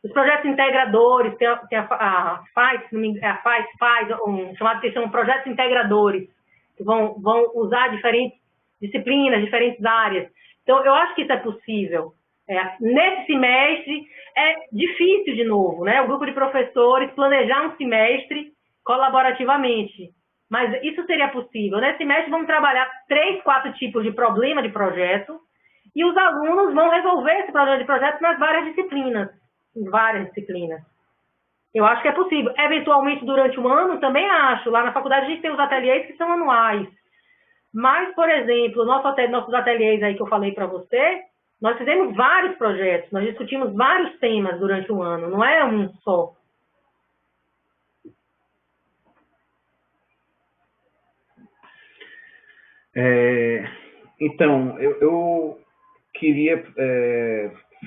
[SPEAKER 4] os projetos integradores, tem a FAIS, faz um chamado que são projetos integradores, que vão usar diferentes disciplinas, diferentes áreas. Então, eu acho que isso é possível. Nesse semestre, é difícil, de novo, né? O grupo de professores planejar um semestre colaborativamente. Mas isso seria possível. Nesse semestre, vamos trabalhar 3, 4 tipos de problema de projeto e os alunos vão resolver esse problema de projeto nas várias disciplinas. Em várias disciplinas. Eu acho que é possível. Eventualmente, durante o ano, também acho. Lá na faculdade, a gente tem os ateliês que são anuais. Mas, por exemplo, nossos ateliês aí que eu falei para você, nós fizemos vários projetos, nós discutimos vários temas durante o ano, não é um só.
[SPEAKER 3] Então, eu queria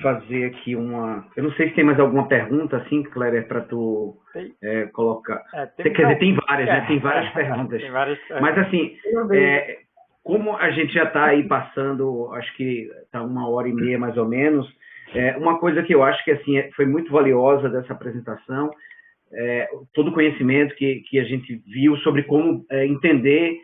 [SPEAKER 3] fazer aqui uma... Eu não sei se tem mais alguma pergunta, assim, Cléber, para tu colocar. Quer dizer, tem várias, né? Tem várias perguntas. Tem várias, mas, assim, como a gente já está aí passando, acho que está 1h30 mais ou menos, uma coisa que eu acho que assim, foi muito valiosa dessa apresentação, todo o conhecimento que a gente viu sobre como entender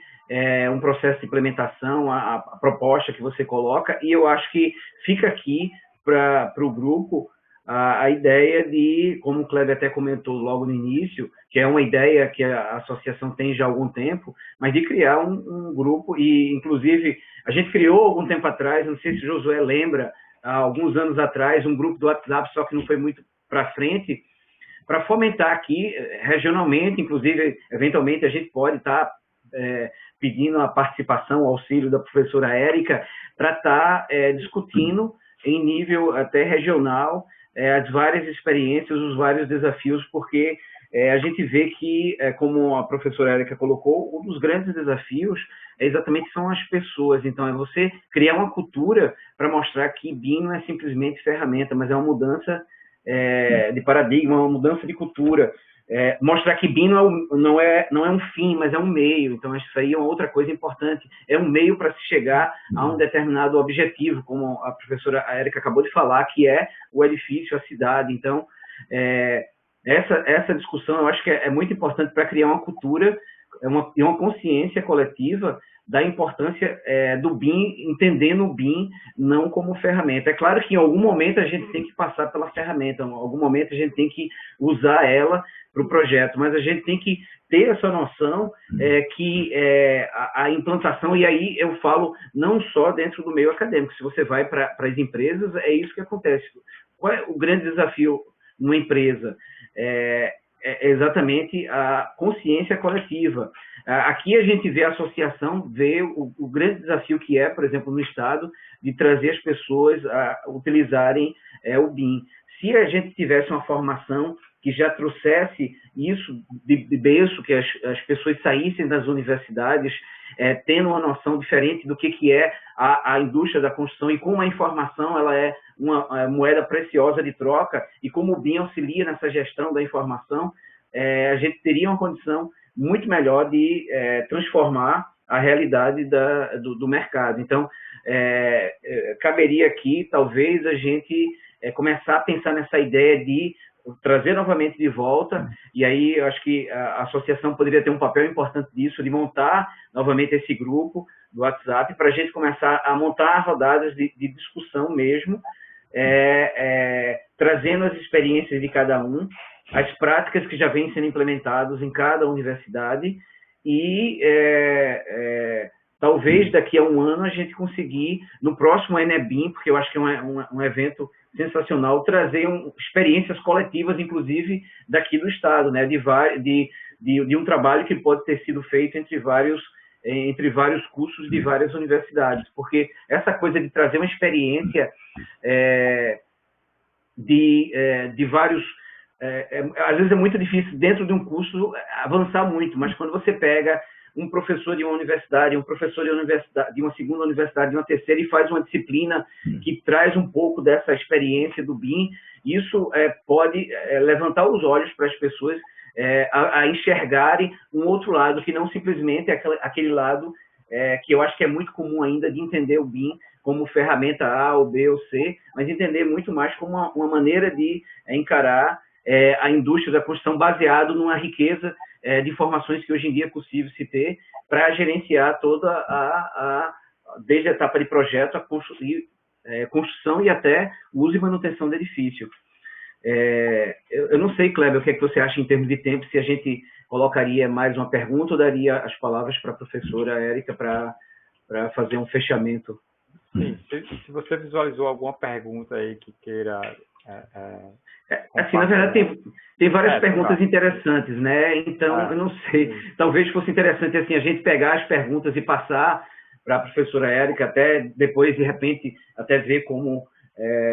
[SPEAKER 3] um processo de implementação, a proposta que você coloca, e eu acho que fica aqui para o grupo a ideia de, como o Cléber até comentou logo no início, que é uma ideia que a associação tem já há algum tempo, mas de criar um grupo, e inclusive a gente criou algum tempo atrás, não sei se o Josué lembra, há alguns anos atrás, um grupo do WhatsApp, só que não foi muito para frente, para fomentar aqui regionalmente, inclusive, eventualmente a gente pode estar pedindo a participação, o auxílio da professora Érica, para estar discutindo em nível até regional as várias experiências, os vários desafios, porque a gente vê que, como a professora Érica colocou, um dos grandes desafios exatamente são as pessoas. Então, é você criar uma cultura para mostrar que BIM não é simplesmente ferramenta, mas é uma mudança de paradigma, uma mudança de cultura. Mostrar que BIM não é um fim, mas é um meio. Então, isso aí é uma outra coisa importante. É um meio para se chegar a um determinado objetivo, como a professora Érica acabou de falar, que é o edifício, a cidade. Então, essa discussão eu acho que é muito importante para criar uma cultura e uma consciência coletiva da importância do BIM, entendendo o BIM não como ferramenta. É claro que em algum momento a gente tem que passar pela ferramenta, em algum momento a gente tem que usar ela para o projeto, mas a gente tem que ter essa noção que a implantação, e aí eu falo não só dentro do meio acadêmico, se você vai para as empresas, é isso que acontece. Qual é o grande desafio numa empresa? É exatamente a consciência coletiva. Aqui a gente vê a associação, vê o grande desafio que é, por exemplo, no Estado, de trazer as pessoas a utilizarem o BIM. Se a gente tivesse uma formação que já trouxesse isso de berço, que as pessoas saíssem das universidades tendo uma noção diferente do que é a indústria da construção e como a informação ela é uma moeda preciosa de troca e como o BIM auxilia nessa gestão da informação, a gente teria uma condição muito melhor de transformar a realidade do mercado. Então, caberia aqui, talvez, a gente começar a pensar nessa ideia de trazer novamente de volta, e aí eu acho que a associação poderia ter um papel importante disso, de montar novamente esse grupo do WhatsApp, para a gente começar a montar rodadas de discussão mesmo, trazendo as experiências de cada um, as práticas que já vêm sendo implementadas em cada universidade, e talvez daqui a um ano a gente conseguir, no próximo Enebim, porque eu acho que é um evento sensacional, trazer experiências coletivas, inclusive daqui do Estado, né, de um trabalho que pode ter sido feito entre vários cursos de várias universidades, porque essa coisa de trazer uma experiência de vários... às vezes é muito difícil, dentro de um curso, avançar muito, mas quando você pega um professor de uma universidade, um professor de uma segunda universidade, de uma terceira, e faz uma disciplina que traz um pouco dessa experiência do BIM, isso pode levantar os olhos para as pessoas a enxergarem um outro lado, que não simplesmente aquele lado que eu acho que é muito comum ainda, de entender o BIM como ferramenta A, ou B, ou C, mas entender muito mais como uma maneira de encarar a indústria da construção baseado numa riqueza de informações que hoje em dia é possível se ter para gerenciar toda desde a etapa de projeto, a construção e até o uso e manutenção do edifício. Eu não sei, Kleber, o que é que você acha em termos de tempo, se a gente colocaria mais uma pergunta ou daria as palavras para a professora Érica para fazer um fechamento.
[SPEAKER 2] Sim, se você visualizou alguma pergunta aí que queira...
[SPEAKER 3] assim, na verdade, tem várias perguntas interessantes, né? Então, eu não sei, talvez fosse interessante assim, a gente pegar as perguntas e passar para a professora Érica, até depois, de repente, até ver como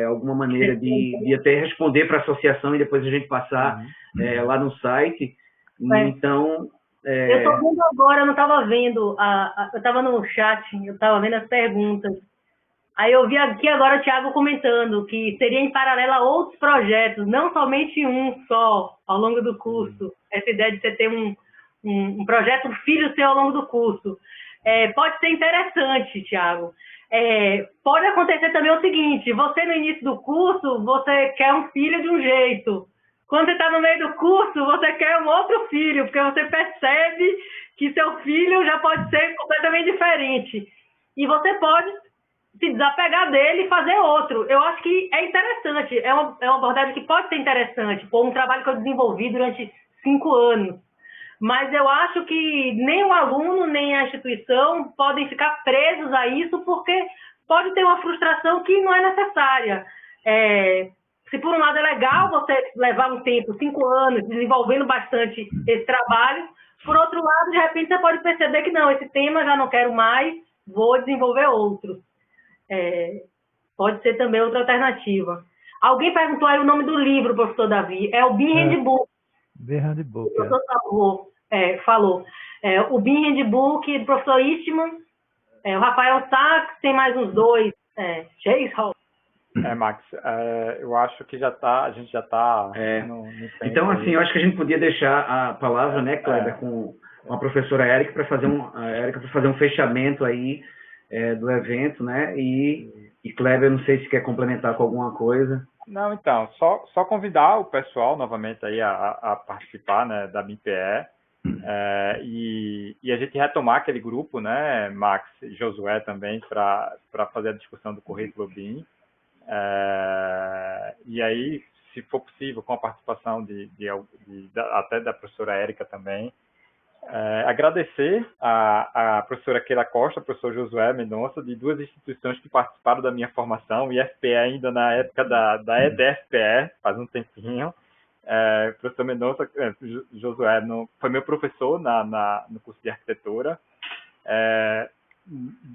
[SPEAKER 3] alguma maneira de até responder para a associação e depois a gente passar lá no site. Então...
[SPEAKER 4] Eu estou vendo agora, eu não estava vendo, eu estava no chat, eu estava vendo as perguntas. Aí eu vi aqui agora o Thiago comentando que seria em paralelo a outros projetos, não somente um só ao longo do curso. Essa ideia de você ter um projeto filho seu ao longo do curso. Pode ser interessante, Thiago. Pode acontecer também o seguinte, você no início do curso, você quer um filho de um jeito. Quando você está no meio do curso, você quer um outro filho, porque você percebe que seu filho já pode ser completamente diferente. E você pode se desapegar dele e fazer outro. Eu acho que é interessante, é uma abordagem que pode ser interessante, por um trabalho que eu desenvolvi durante 5 anos. Mas eu acho que nem o aluno, nem a instituição podem ficar presos a isso, porque pode ter uma frustração que não é necessária. Se por um lado é legal você levar um tempo, 5 anos, desenvolvendo bastante esse trabalho, por outro lado, de repente você pode perceber que não, esse tema já não quero mais, vou desenvolver outros. Pode ser também outra alternativa. Alguém perguntou aí o nome do livro, professor Davi. É o BIM Handbook.
[SPEAKER 1] BIM Handbook.
[SPEAKER 4] O professor falou. O BIM Handbook do professor Eastman, o Rafael Sachs, tem mais uns dois, Chase Hall.
[SPEAKER 2] Max, eu acho que a gente já está no tempo.
[SPEAKER 3] Então, assim, eu acho que a gente podia deixar a palavra, né, Kleber, com a professora Érica para fazer um fechamento aí do evento, né? E Kleber, não sei se quer complementar com alguma coisa.
[SPEAKER 2] Não, então, só convidar o pessoal novamente aí a participar, né, da BIMPE, e a gente retomar aquele grupo, né, Max e Josué também, para fazer a discussão do currículo BIM. E aí, se for possível, com a participação até da professora Érica também, agradecer a professora Keila Costa, professor Josué Mendonça, de duas instituições que participaram da minha formação, IFPE ainda na época da EDFPE, faz um tempinho. Professor Mendonça, Josué, foi meu professor no curso de arquitetura,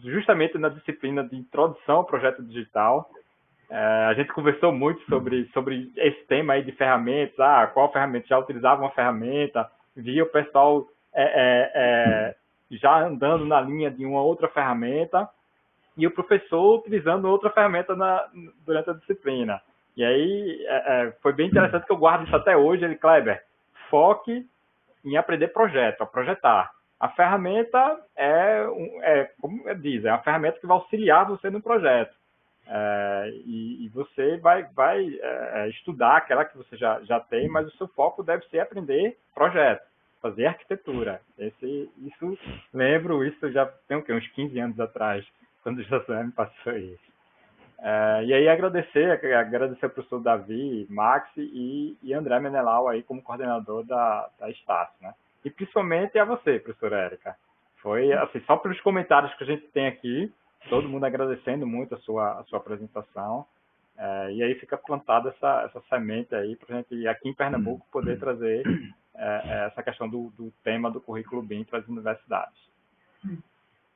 [SPEAKER 2] justamente na disciplina de introdução ao projeto digital. A gente conversou muito sobre esse tema aí de ferramentas, qual ferramenta, já utilizava uma ferramenta, via o pessoal já andando na linha de uma outra ferramenta e o professor utilizando outra ferramenta durante a disciplina. E aí foi bem interessante que eu guardo isso até hoje. Kleber, foque em aprender a projetar. A ferramenta como diz, é uma ferramenta que vai auxiliar você no projeto. E você vai estudar aquela que você já tem, mas o seu foco deve ser aprender projeto, fazer arquitetura. Lembro isso já tem uns 15 anos atrás, quando o Josué me passou isso. E aí agradecer ao professor Davi, Max e André Menelau aí como coordenador da Estácio, né? E principalmente a você, professora Érica. Foi assim, só pelos comentários que a gente tem aqui, todo mundo agradecendo muito a sua apresentação. E aí fica plantada essa semente aí para a gente, aqui em Pernambuco, poder trazer essa questão do tema do currículo BIM para as universidades.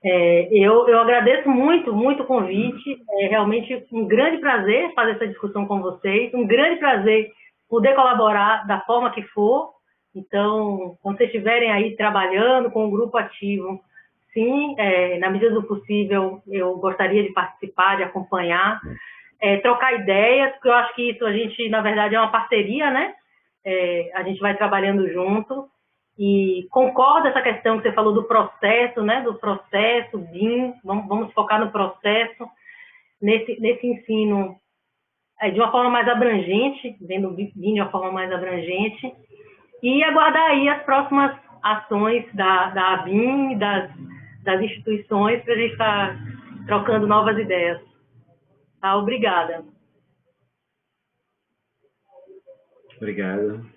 [SPEAKER 4] Eu agradeço muito o convite. É realmente um grande prazer fazer essa discussão com vocês, um grande prazer poder colaborar da forma que for. Então, quando vocês estiverem aí trabalhando com um grupo ativo, sim, na medida do possível, eu gostaria de participar, de acompanhar, trocar ideias, porque eu acho que isso a gente, na verdade, é uma parceria, né? A gente vai trabalhando junto. E concordo essa questão que você falou do processo, né? Do processo, BIM, vamos focar no processo, nesse ensino de uma forma mais abrangente, vendo o BIM de uma forma mais abrangente, e aguardar aí as próximas ações da ABIM, das instituições, para a gente estar trocando novas ideias. Tá? Obrigada.
[SPEAKER 3] Obrigado.